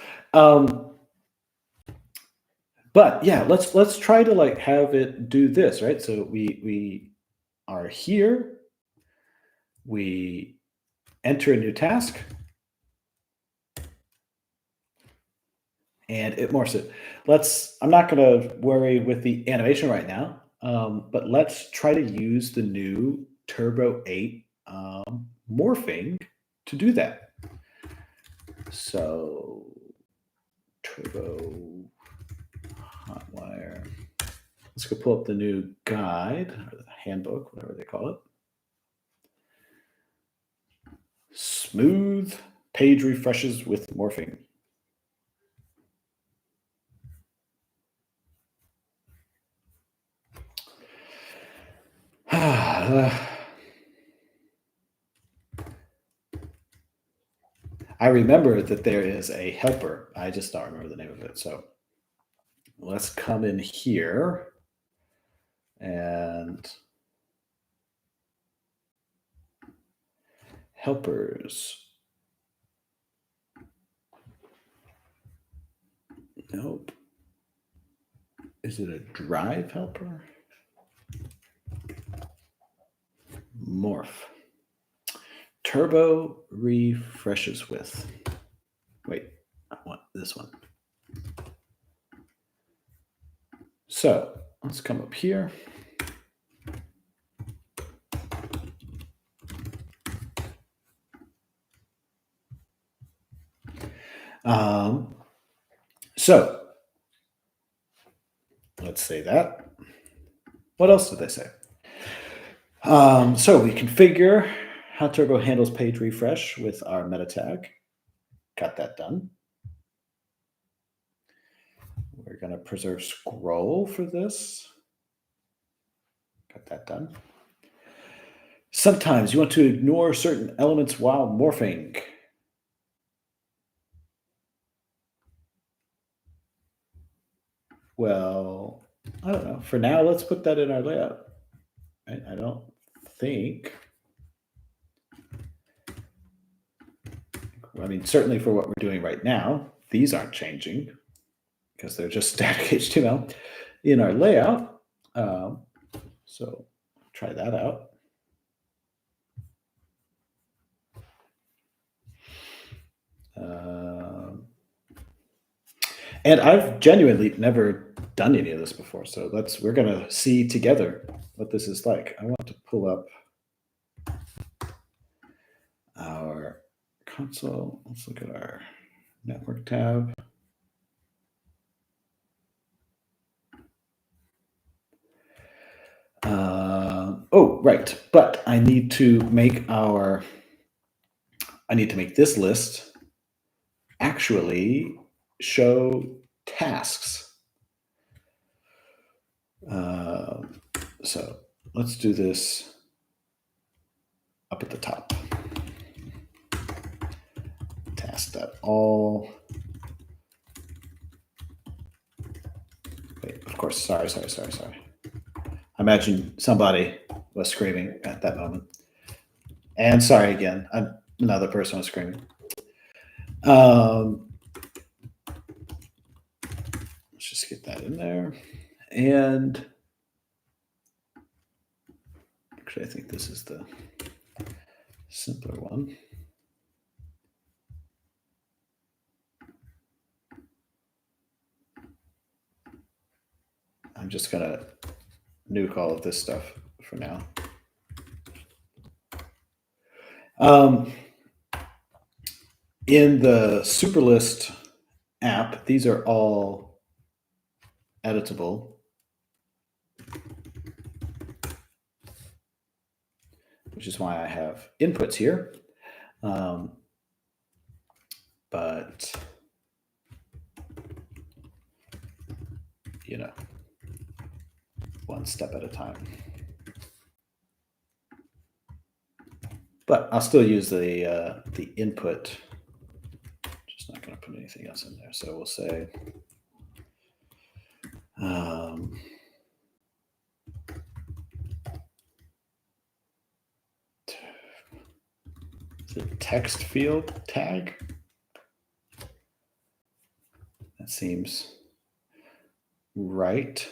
A: But yeah, let's try to like have it do this, right? So we are here. We enter a new task, and it morphs it. I'm not going to worry with the animation right now. But let's try to use the new Turbo 8 morphing to do that. So Turbo Hotwire. Let's go pull up the new guide or the handbook, whatever they call it. Smooth page refreshes with morphing. I remember that there is a helper. I just don't remember the name of it. So let's come in here and helpers. Nope. Is it a drive helper? Morph. Turbo refreshes with. Wait, I want this one. So let's come up here. So let's say that. What else did they say? So we configure how Turbo handles page refresh with our meta tag. Got that done. We're going to preserve scroll for this. Got that done. Sometimes you want to ignore certain elements while morphing. Well, I don't know. For now, let's put that in our layout. I don't think. I mean, certainly for what we're doing right now, these aren't changing because they're just static HTML in our layout. So try that out. And I've genuinely never done any of this before. So we're going to see together what this is like. I want to pull up our console. Let's look at our network tab. Oh, right. But I need to make this list actually show tasks. So let's do this up at the top. Task.all. Wait, of course, sorry. I imagine somebody was screaming at that moment. And sorry again, another person was screaming. Let's just get that in there. And actually, I think this is the simpler one. I'm just going to nuke all of this stuff for now. In the Superlist app, these are all editable. Which is why I have inputs here. But, you know, one step at a time. But I'll still use the input. Just not going to put anything else in there. So we'll say the text field tag. That seems right.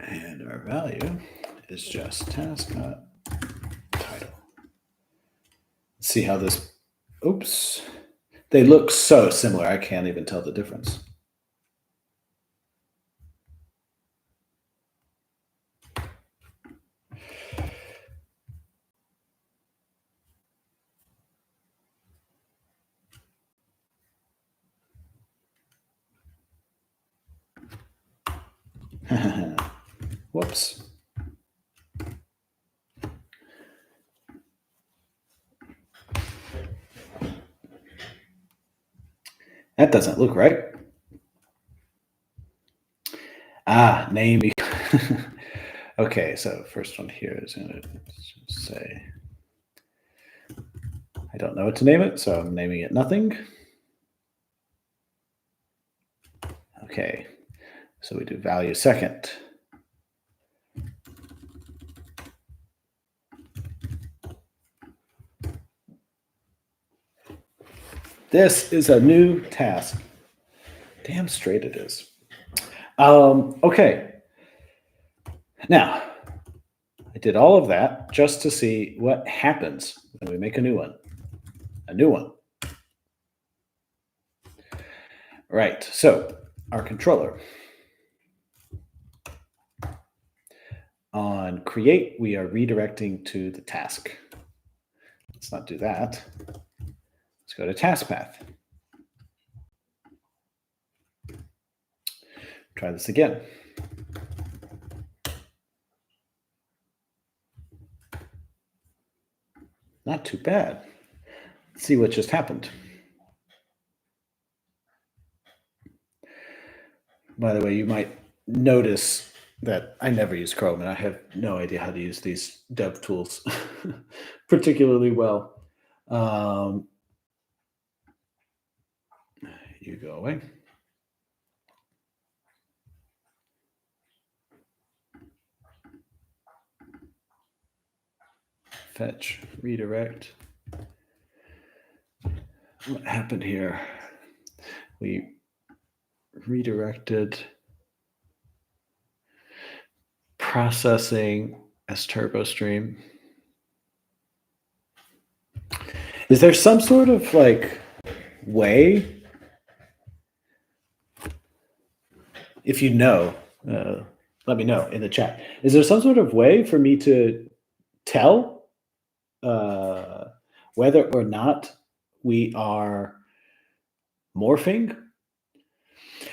A: And And our value is just task.title. See how this, oops. They look so similar, I can't even tell the difference. Whoops. That doesn't look right. Name. Okay, so first one here is going to say, I don't know what to name it, so I'm naming it nothing. Okay, so we do value second. This is a new task. Damn straight it is. Okay. Now, I did all of that just to see what happens when we make a new one. A new one. Right, so our controller. On create, we are redirecting to the task. Let's not do that. Let's go to task path. Try this again. Not too bad. Let's see what just happened. By the way, you might notice that I never use Chrome, and I have no idea how to use these dev tools particularly well. You go away. Fetch, redirect. What happened here? We redirected processing as TurboStream. Is there some sort of like way, if you know, let me know in the chat. Is there some sort of way for me to tell whether or not we are morphing?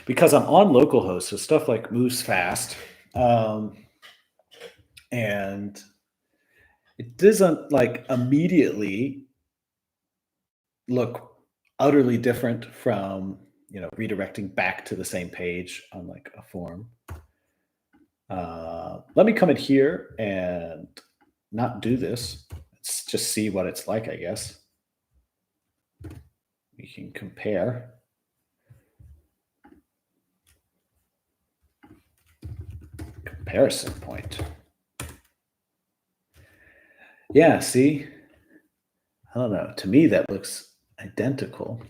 A: Because I'm on localhost, so stuff like moves fast. And it doesn't like immediately look utterly different from, you know, redirecting back to the same page on like a form. Let me come in here and not do this. Let's just see what it's like, I guess. We can compare. Comparison point. Yeah, see? I don't know. To me, that looks identical.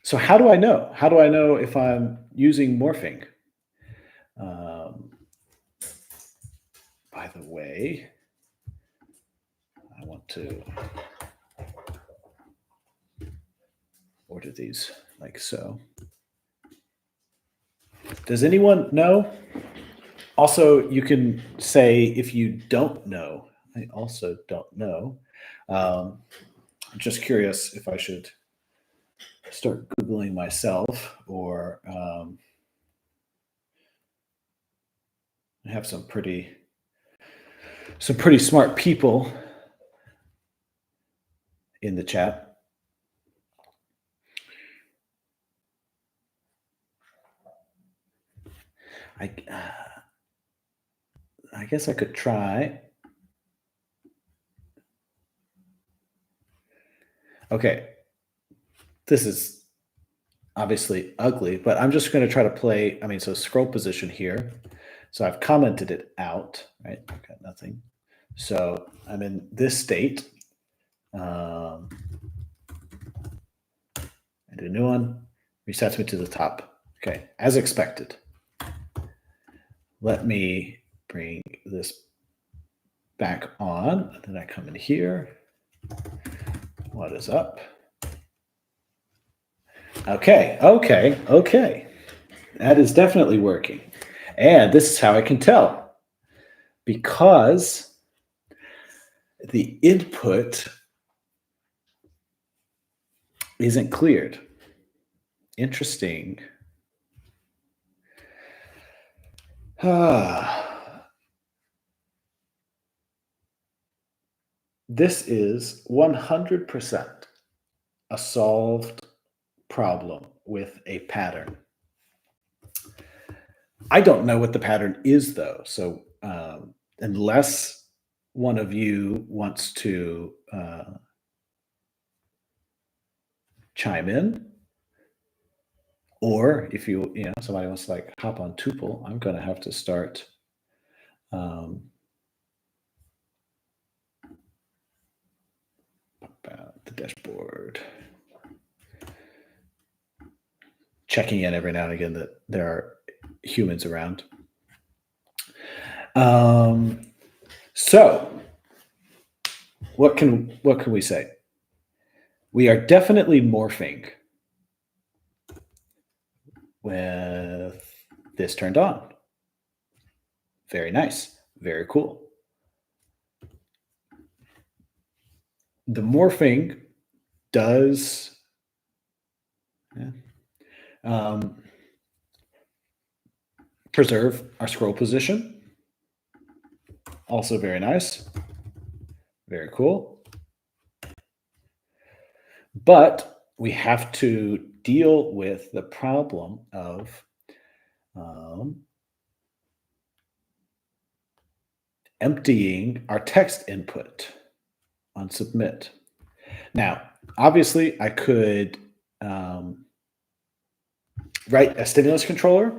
A: So how do I know? How do I know if I'm using morphing? By the way, I want to order these like so. Does anyone know? Also, you can say if you don't know. I also don't know. I'm just curious if I should start Googling myself or I have some pretty smart people in the chat. I guess I could try. Okay, this is obviously ugly, but I'm just going to try to play. I mean, so scroll position here. So I've commented it out, right? I've got nothing. So I'm in this state. I do a new one, resets me to the top. Okay, as expected. let me bring this back on. Then I come in here. What is up? Okay. That is definitely working. And this is how I can tell. Because the input isn't cleared. Interesting. This is 100% a solved problem with a pattern. I don't know what the pattern is, though. So unless one of you wants to chime in, or if somebody wants to like hop on tuple, I'm going to have to start the dashboard, checking in every now and again that there are humans around. So what can we say? We are definitely morphing with this turned on. Very nice. Very cool. The morphing does preserve our scroll position. Also very nice. Very cool. But we have to deal with the problem of emptying our text input on submit. Now, obviously, I could write a stimulus controller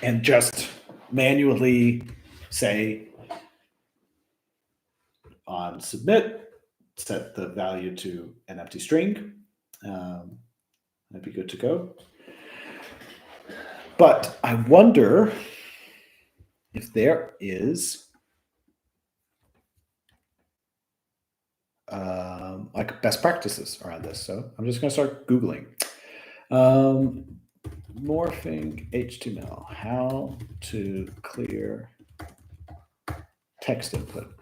A: and just manually say on submit, set the value to an empty string. That'd be good to go. But I wonder if there is like best practices around this. So I'm just going to start Googling. Morphing HTML, how to clear text input.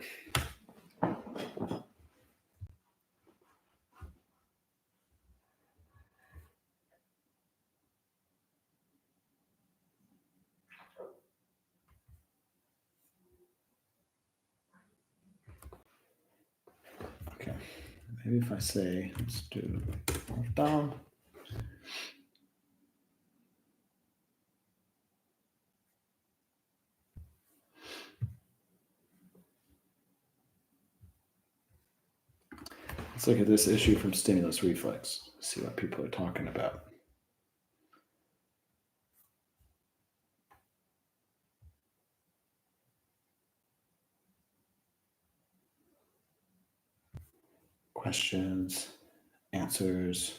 A: Okay, maybe if I say, let's do morph down. Let's look at this issue from Stimulus Reflex, see what people are talking about. Questions, answers.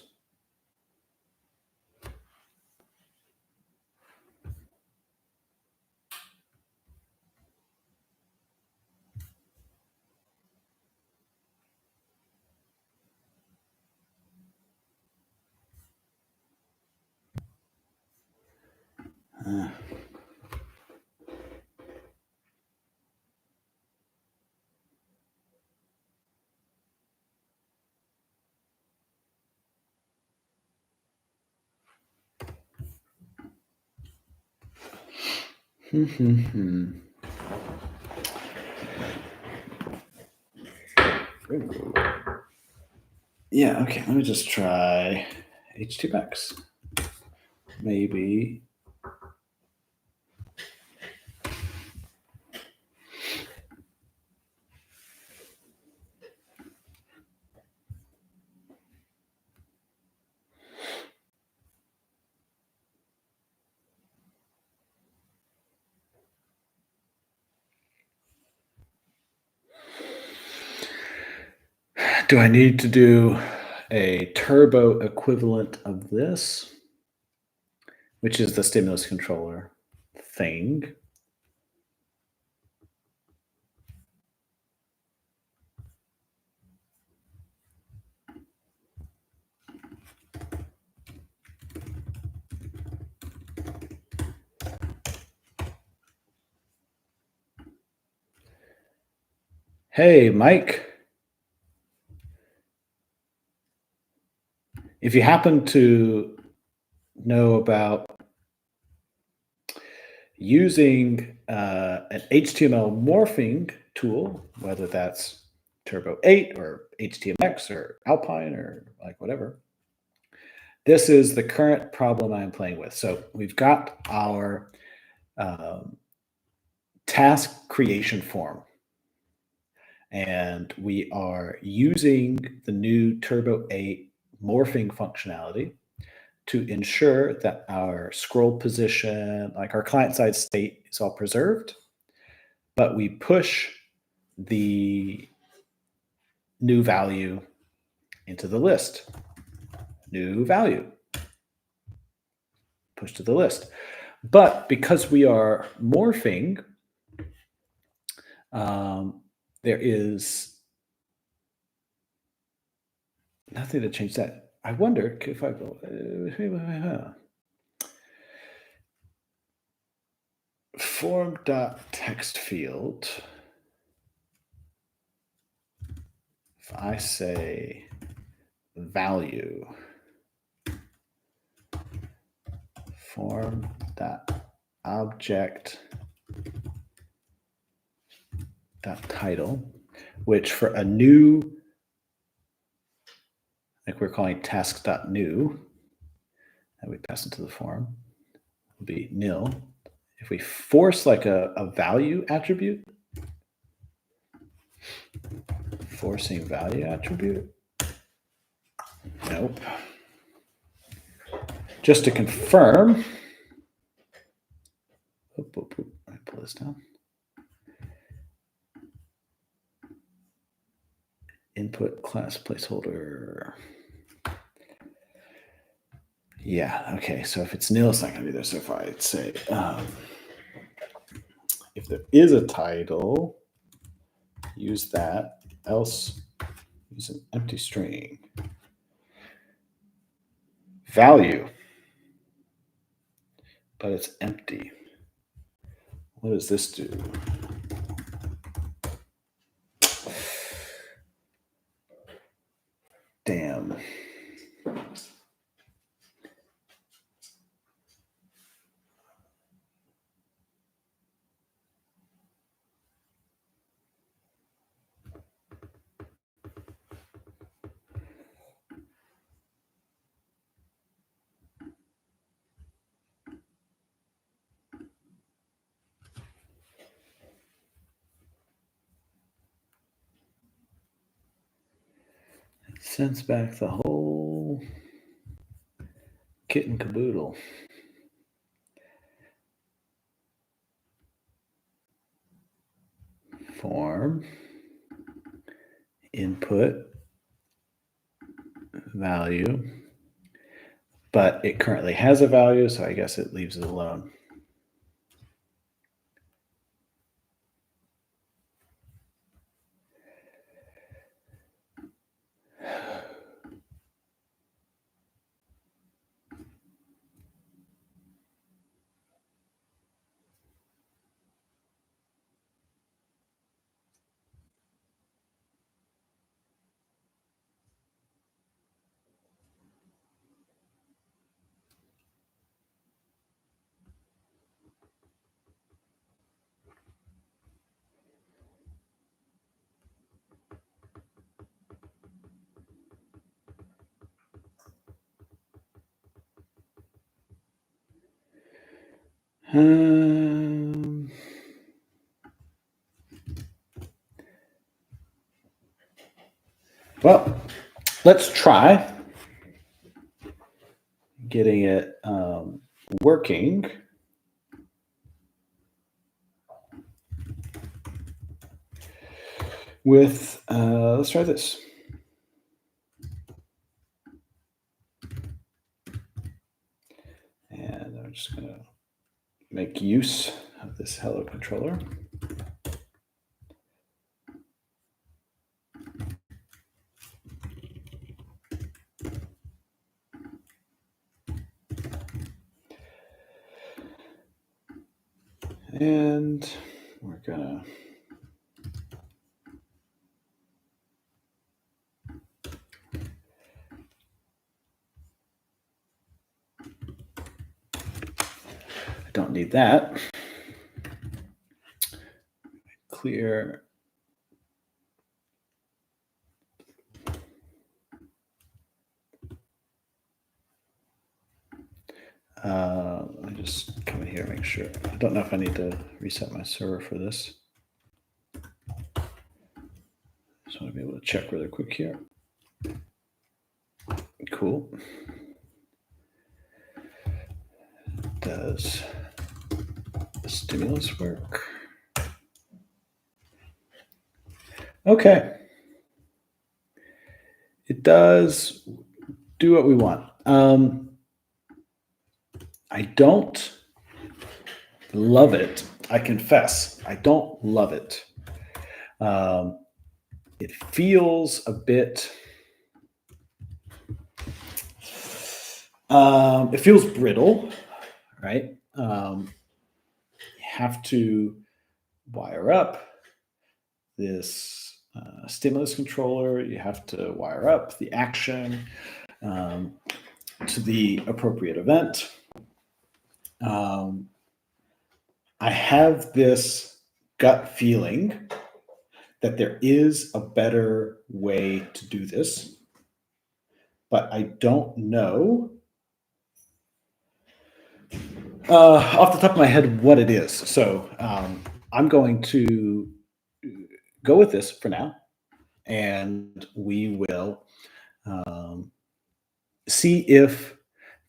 A: Yeah, okay, let me just try H2X. Maybe. Do I need to do a turbo equivalent of this, which is the stimulus controller thing? Hey, Mike. If you happen to know about using an HTML morphing tool, whether that's Turbo 8 or HTMX or Alpine or like whatever, this is the current problem I'm playing with. So we've got our task creation form, and we are using the new Turbo 8 morphing functionality to ensure that our scroll position, like our client-side state, is all preserved, but we push the new value into the list. New value, push to the list. But because we are morphing, there is nothing to change that. I wonder if I go form.text field. If I say value, form.object title, which for a new, like we're calling task.new, and we pass it to the form, will be nil. If we force like a value attribute, forcing value attribute, nope. Just to confirm, I pull this down. Input class placeholder. Yeah, okay, so if it's nil, it's not going to be there. So if I say, if there is a title, use that, else use an empty string. Value, but it's empty. What does this do? Damn. Sends back the whole kit and caboodle. Form, input, value, but it currently has a value, so I guess it leaves it alone. Well, let's try getting it working. With, let's try this. And I'm just going to make use of this hello controller. And we're going to I don't need that. Clear. Let me just come in here and make sure. I don't know if I need to reset my server for this. Just want to be able to check really quick here. Cool. Does the stimulus work? Okay. It does do what we want. I don't love it. I confess, I don't love it. It feels a bit. It feels brittle, right? You have to wire up this stimulus controller. You have to wire up the action to the appropriate event. I have this gut feeling that there is a better way to do this, but I don't know off the top of my head what it is. So I'm going to go with this for now, and we will see if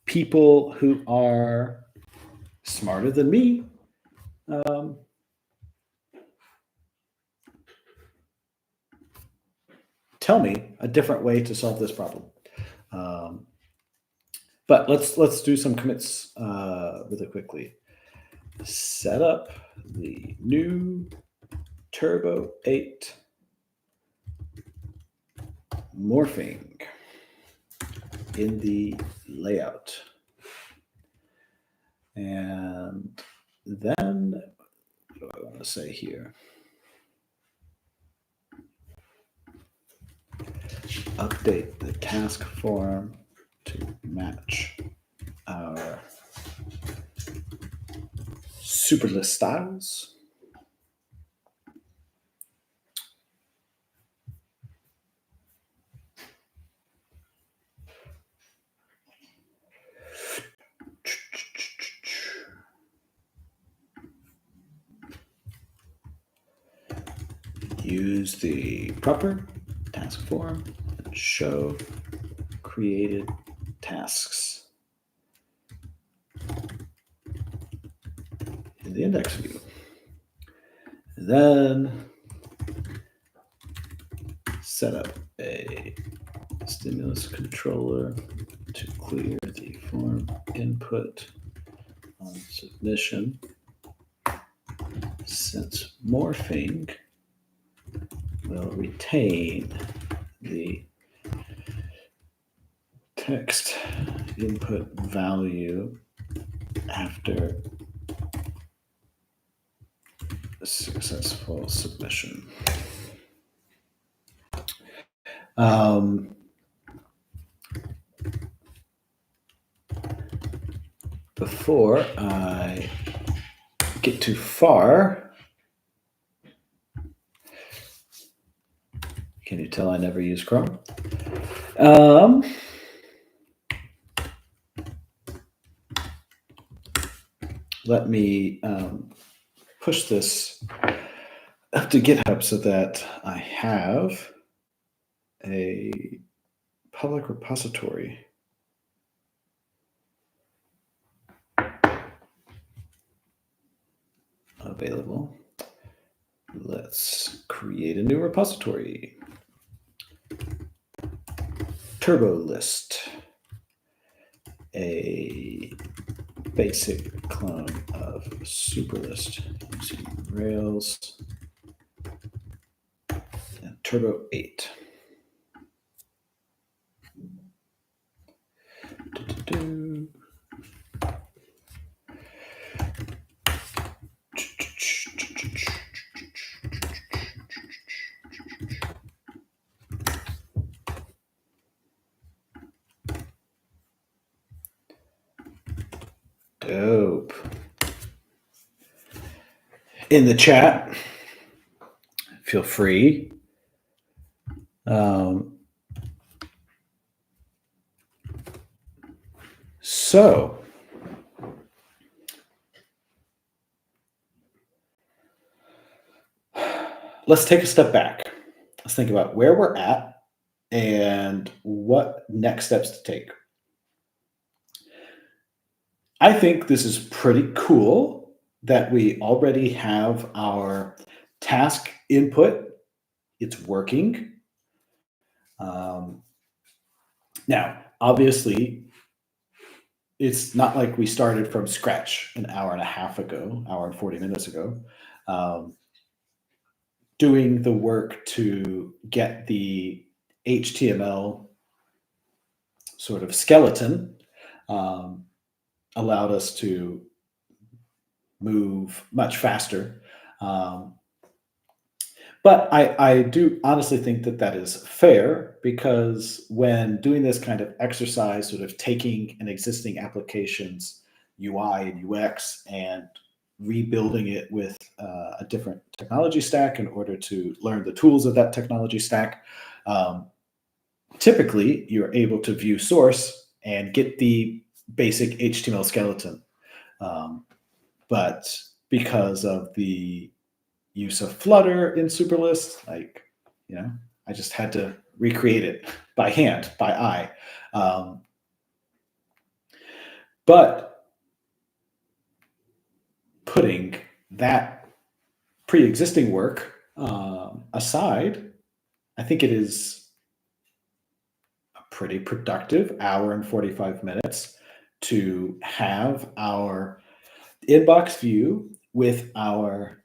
A: people who are smarter than me tell me a different way to solve this problem. But let's do some commits really quickly. Set up the new Turbo 8 morphing in the layout. And then what do I want to say here? Update the task form to match our Superlist styles. Use the proper task form and show created tasks in the index view. And then set up a stimulus controller to clear the form input on submission. Since morphing will retain the text input value after a successful submission. Before I get too far, can you tell I never use Chrome? Let me push this up to GitHub so that I have a public repository available. Let's create a new repository. Turbolist, a basic clone of Superlist using Rails and Turbo 8. Dope. in the chat. Feel free. So let's take a step back. Let's think about where we're at and what next steps to take. I think this is pretty cool that we already have our task input. It's working. Now, obviously, it's not like we started from scratch an hour and a half ago, hour and 40 minutes ago, doing the work to get the HTML sort of skeleton allowed us to move much faster. But I do honestly think that that is fair, because when doing this kind of exercise, sort of taking an existing application's UI and UX and rebuilding it with a different technology stack in order to learn the tools of that technology stack, typically you're able to view source and get the basic HTML skeleton. But because of the use of Flutter in Superlist, I just had to recreate it by hand, by eye. But putting that pre-existing work aside, I think it is a pretty productive hour and 45 minutes to have our inbox view with our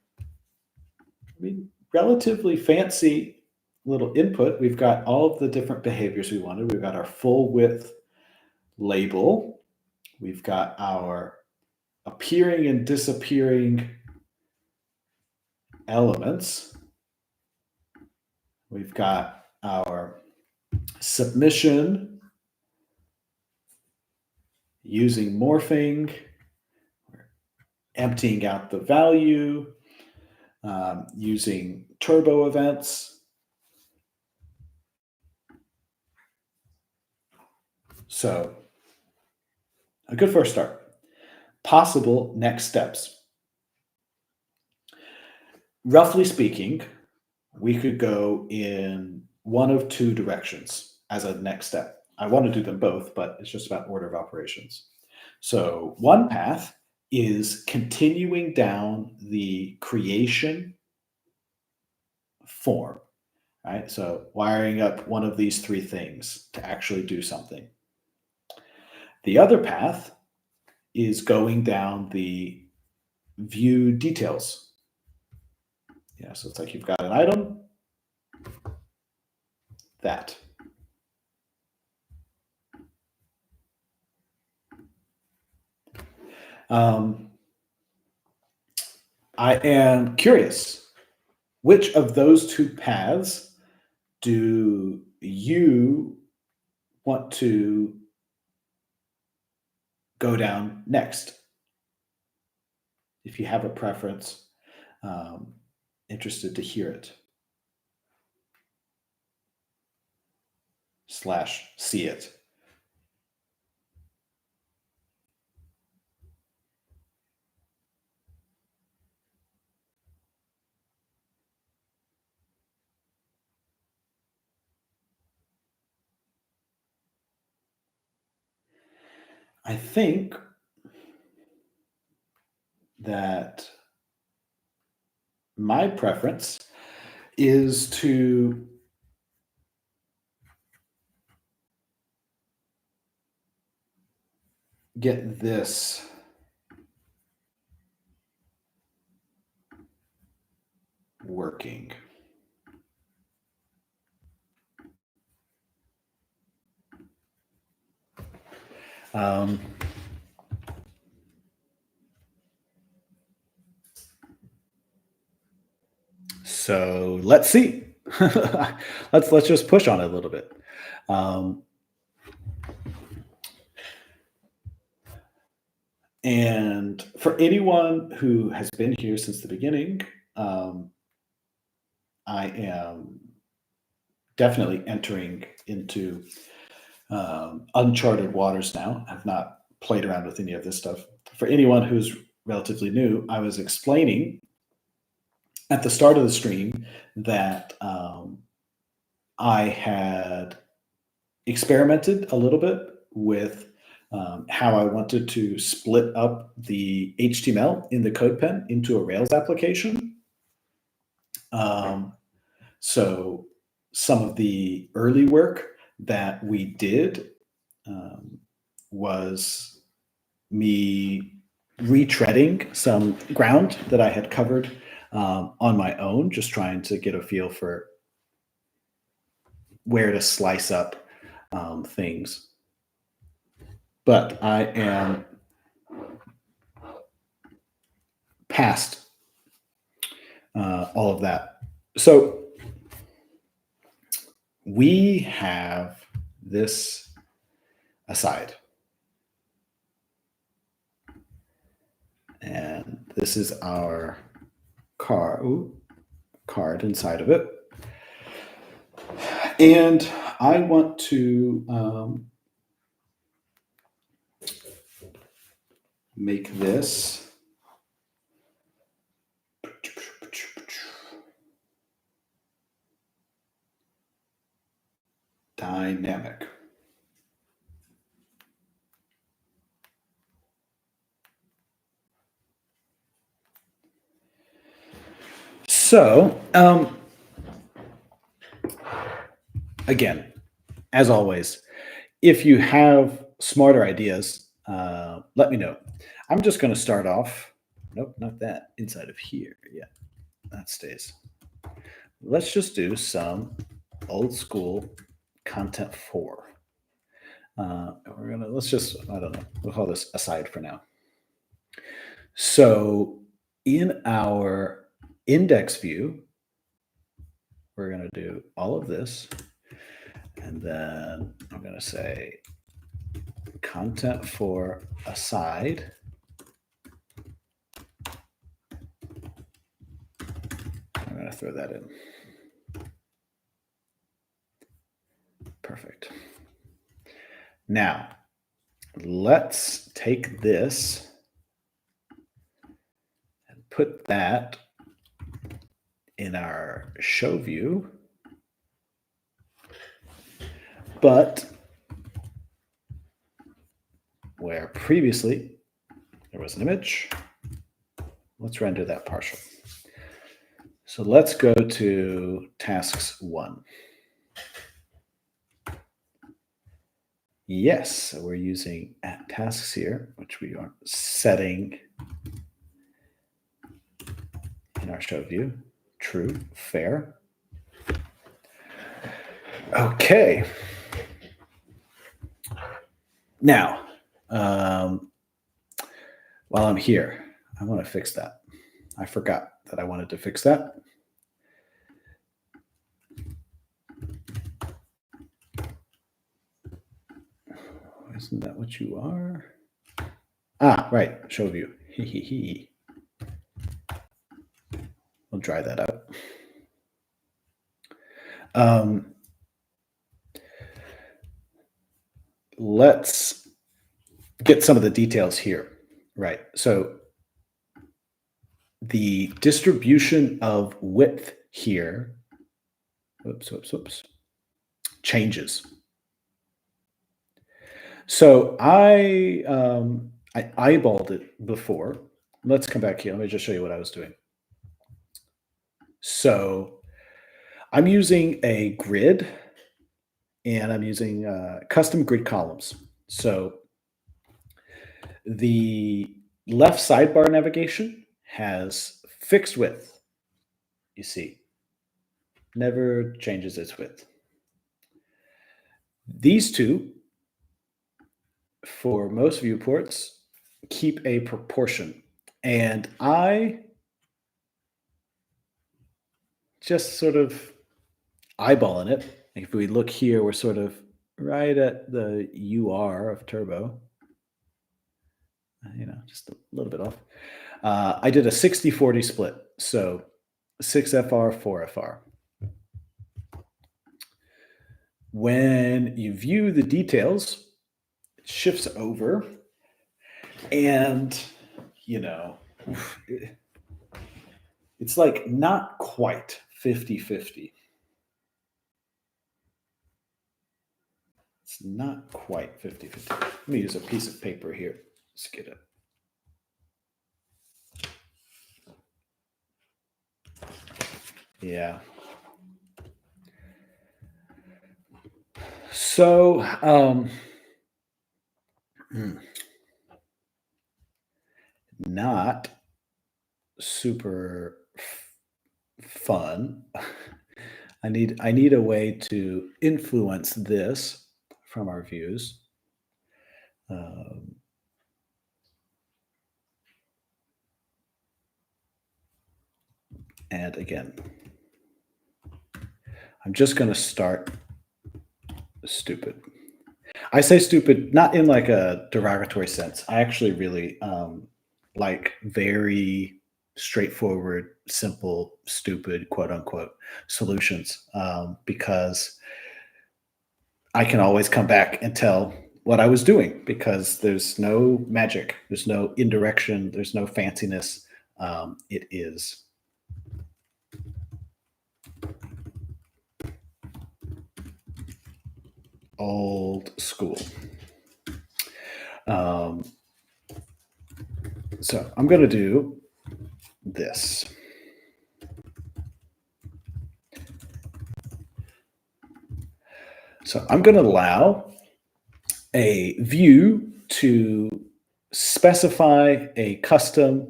A: relatively fancy little input. We've got all of the different behaviors we wanted. We've got our full width label. We've got our appearing and disappearing elements. We've got our submission using morphing, emptying out the value, using turbo events. So a good first start. Possible next steps. Roughly speaking, we could go in one of two directions as a next step. I want to do them both, but it's just about order of operations. So one path is continuing down the creation form, right? So wiring up one of these three things to actually do something. The other path is going down the view details. Yeah, so it's like you've got an item, that. I am curious, which of those two paths do you want to go down next? If you have a preference, interested to hear it. / see it. I think that my preference is to get this working. So let's see. let's just push on it a little bit. And for anyone who has been here since the beginning, I am definitely entering into uncharted waters now. I've not played around with any of this stuff. For anyone who's relatively new, I was explaining at the start of the stream that I had experimented a little bit with how I wanted to split up the HTML in the CodePen into a Rails application. So some of the early work that we did was me retreading some ground that I had covered on my own, just trying to get a feel for where to slice up things. But I am past all of that. So we have this aside. And this is our card inside of it. And I want to make this dynamic. So, again, as always, if you have smarter ideas, let me know. I'm just going to start off. Nope, not that. Inside of here. Yeah, that stays. Let's just do some old school content for. Let's just, I don't know, we'll call this aside for now. So in our index view, we're going to do all of this. And then I'm going to say content for aside. I'm going to throw that in. Perfect. Now, let's take this and put that in our show view. But where previously there was an image, let's render that partial. So let's go to tasks 1. Yes, so we're using at tasks here, which we are setting in our show view. True, fair. Okay. Now, while I'm here, I want to fix that. I forgot that I wanted to fix that. Isn't that what you are? Ah, right, show view. We'll dry that up. Let's get some of the details here. Right, so the distribution of width here, whoops, changes. So I eyeballed it before. Let's come back here. Let me just show you what I was doing. So I'm using a grid, and I'm using custom grid columns. So the left sidebar navigation has fixed width. You see, never changes its width. These two, for most viewports, keep a proportion. And I just sort of eyeballing it. If we look here, we're sort of right at the UR of Turbo. just a little bit off. I did a 60-40 split. So 6FR, 4FR. When you view the details, it shifts over and, it's like not quite 50-50. It's not quite 50-50. Let me use a piece of paper here. Let's get it. Yeah. So, not super fun. I need a way to influence this from our views. And again, I'm just going to start stupid. I say stupid not in like a derogatory sense. I actually really like very straightforward, simple, stupid, quote unquote, solutions because I can always come back and tell what I was doing because there's no magic, there's no indirection, there's no fanciness. It is old school. So I'm going to do this. So I'm going to allow a view to specify a custom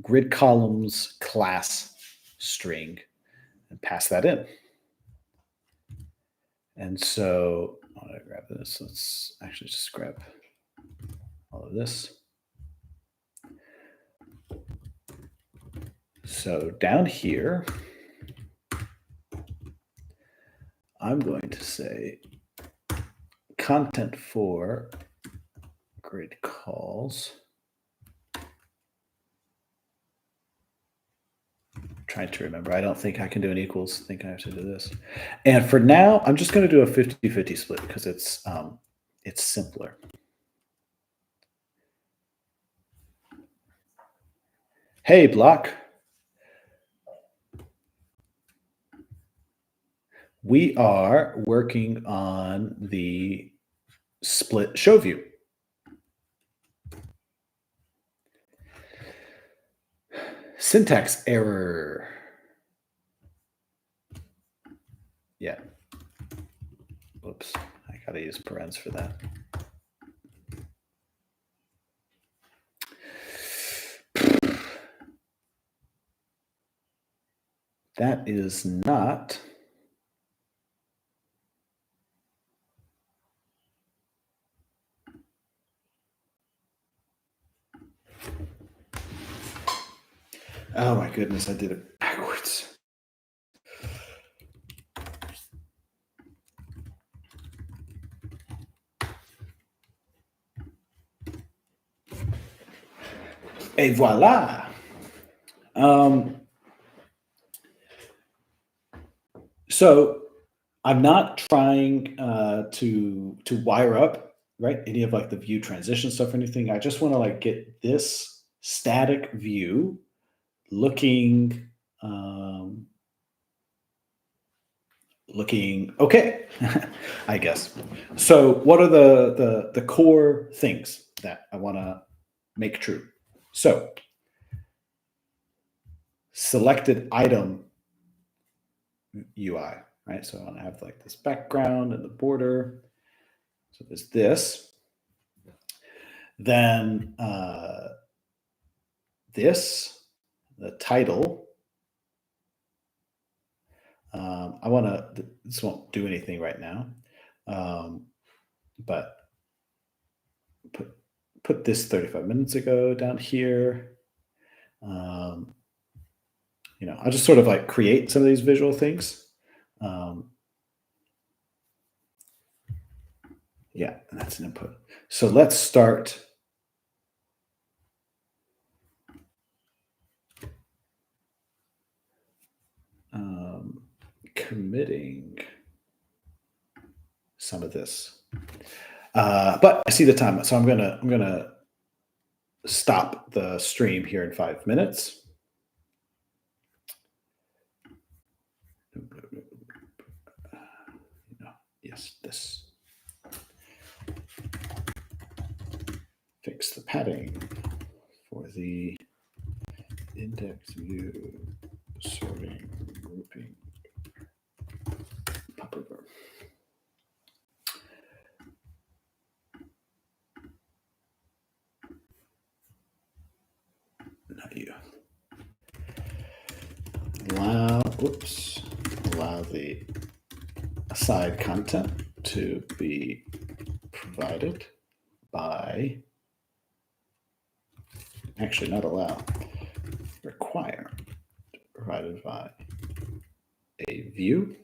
A: grid columns class string and pass that in. And so I'm going to grab this. Let's actually just grab all of this. So down here, I'm going to say content for grid calls. Trying to remember. I don't think I can do an equals. I think I have to do this. And for now, I'm just going to do a 50-50 split because it's simpler. Hey, Block. We are working on the split show view. Syntax error. Yeah. Whoops. I got to use parens for that. That is not. Oh my goodness, I did it backwards. Et voila. So I'm not trying to wire up, right, any of like the view transition stuff or anything. I just want to like get this static view looking looking okay, I guess. So what are the core things that I want to make true? So selected item UI, right? So I want to have like this background and the border. So there's this. Then this, the title. I want to, this won't do anything right now, but put this 35 minutes ago down here. I'll just sort of like create some of these visual things. Yeah, and that's an input. So let's start committing some of this. But I see the time, so I'm gonna stop the stream here in 5 minutes. Yes, this. Fix the padding for the index view sorting grouping. Pop over. Not you. Allow the aside content to be provided by, actually not allow, require, provided by a view.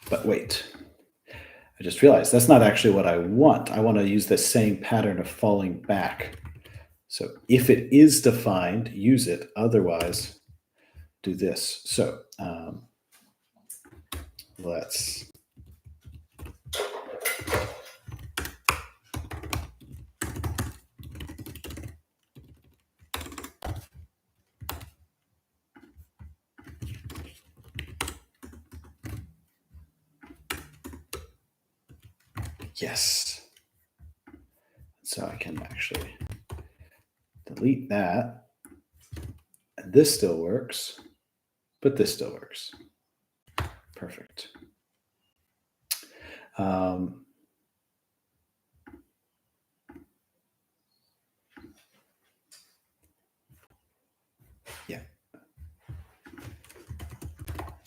A: But wait, I just realized that's not actually what I want. I want to use the same pattern of falling back. So if it is defined, use it. Otherwise, do this. So let's yes. So I can actually delete that. And this still works, but this still works. Perfect. Yeah.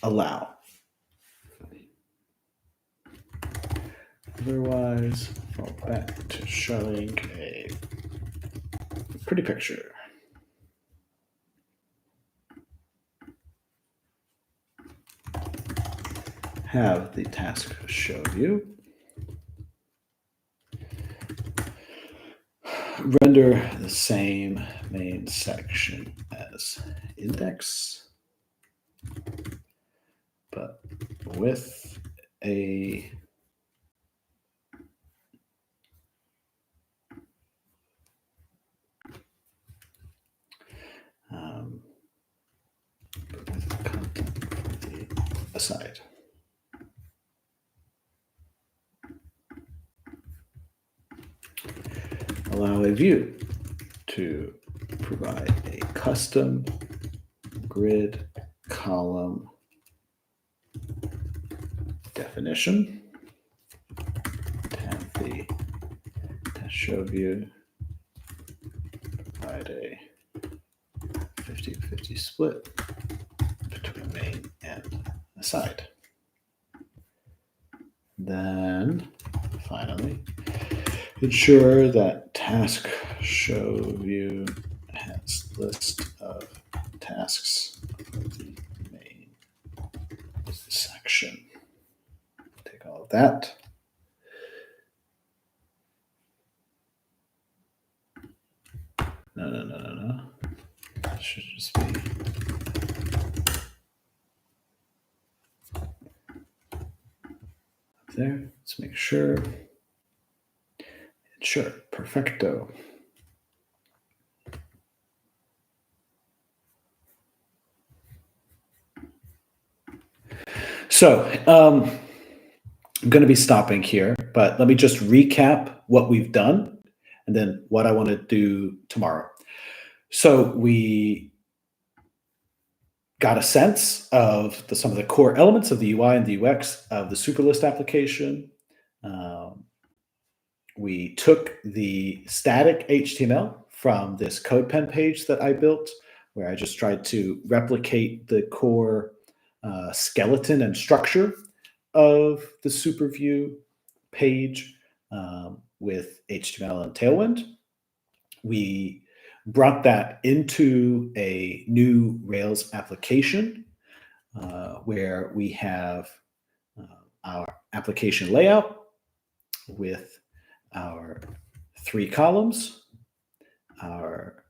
A: Allow. Otherwise, fall back to showing a pretty picture. Have the task show view. Render the same main section as index, but with a with content for the aside. Allow a view to provide a custom grid column definition. Have the test show view provide a 50-50 split between main and aside. Then finally, ensure that task show view has list of tasks for the main section. Take all of that. No. That should just be up there. Let's make sure. Sure, perfecto. So I'm going to be stopping here, but let me just recap what we've done and then what I want to do tomorrow. So we got a sense of some of the core elements of the UI and the UX of the Superlist application. We took the static HTML from this CodePen page that I built, where I just tried to replicate the core skeleton and structure of the SuperView page with HTML and Tailwind. We brought that into a new Rails application where we have our application layout with our 3 columns, our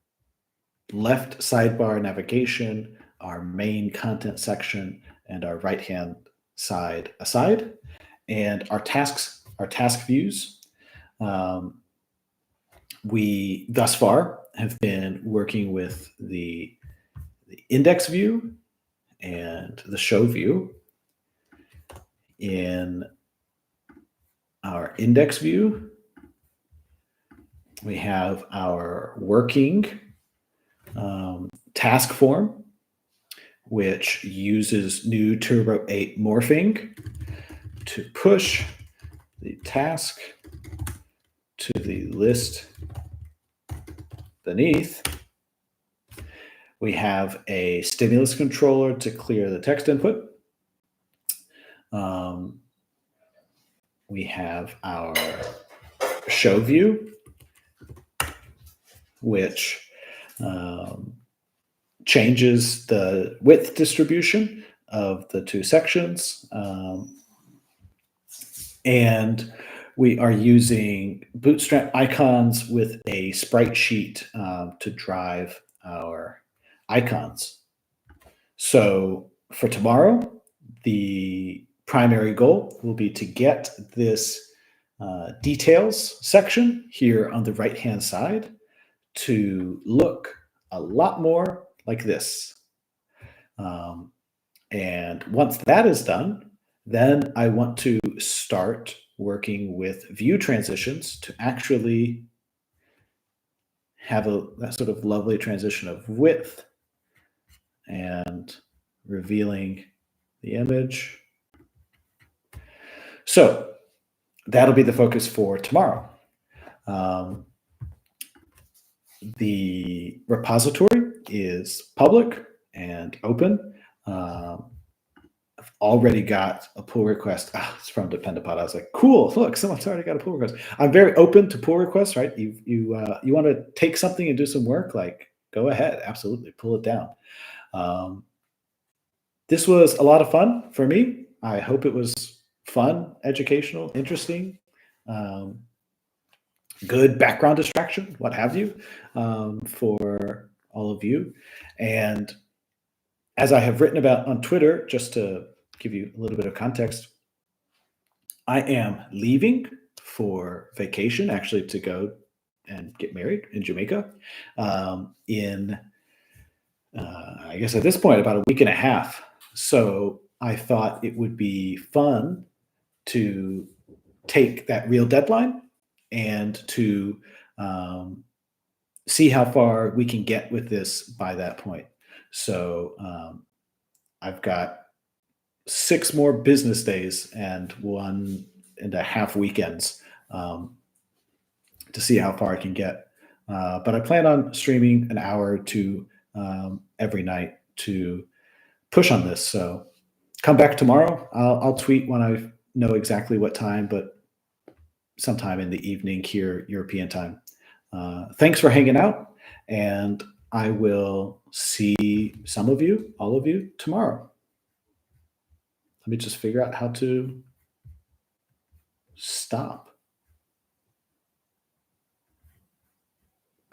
A: left sidebar navigation, our main content section, and our right-hand side aside, and our task views. We thus far have been working with the index view and the show view. In our index view, we have our working task form, which uses new Turbo 8 morphing to push the task to the list beneath. We have a stimulus controller to clear the text input. We have our show view, which changes the width distribution of the two sections. And we are using Bootstrap icons with a sprite sheet to drive our icons. So for tomorrow, the primary goal will be to get this details section here on the right-hand side to look a lot more like this. And once that is done, then I want to start working with view transitions to actually have that sort of lovely transition of width and revealing the image. So that'll be the focus for tomorrow. The repository is public and open. I've already got a pull request. It's from Dependapod. I was like, cool, look, someone's already got a pull request. I'm very open to pull requests, right? You want to take something and do some work, like, go ahead, absolutely, pull it down. This was a lot of fun for me. I hope it was fun, educational, interesting, good background distraction, what have you, for all of you. And as I have written about on Twitter, just to give you a little bit of context, I am leaving for vacation, actually, to go and get married in Jamaica in, I guess at this point, about a week and a half. So I thought it would be fun to take that real deadline and to see how far we can get with this by that point. So I've got 6 more business days and 1.5 weekends to see how far I can get. But I plan on streaming an hour or 2 every night to push on this. So come back tomorrow. I'll tweet when I know exactly what time, but sometime in the evening here, European time. Thanks for hanging out, and I will see some of you, all of you, tomorrow. Let me just figure out how to stop.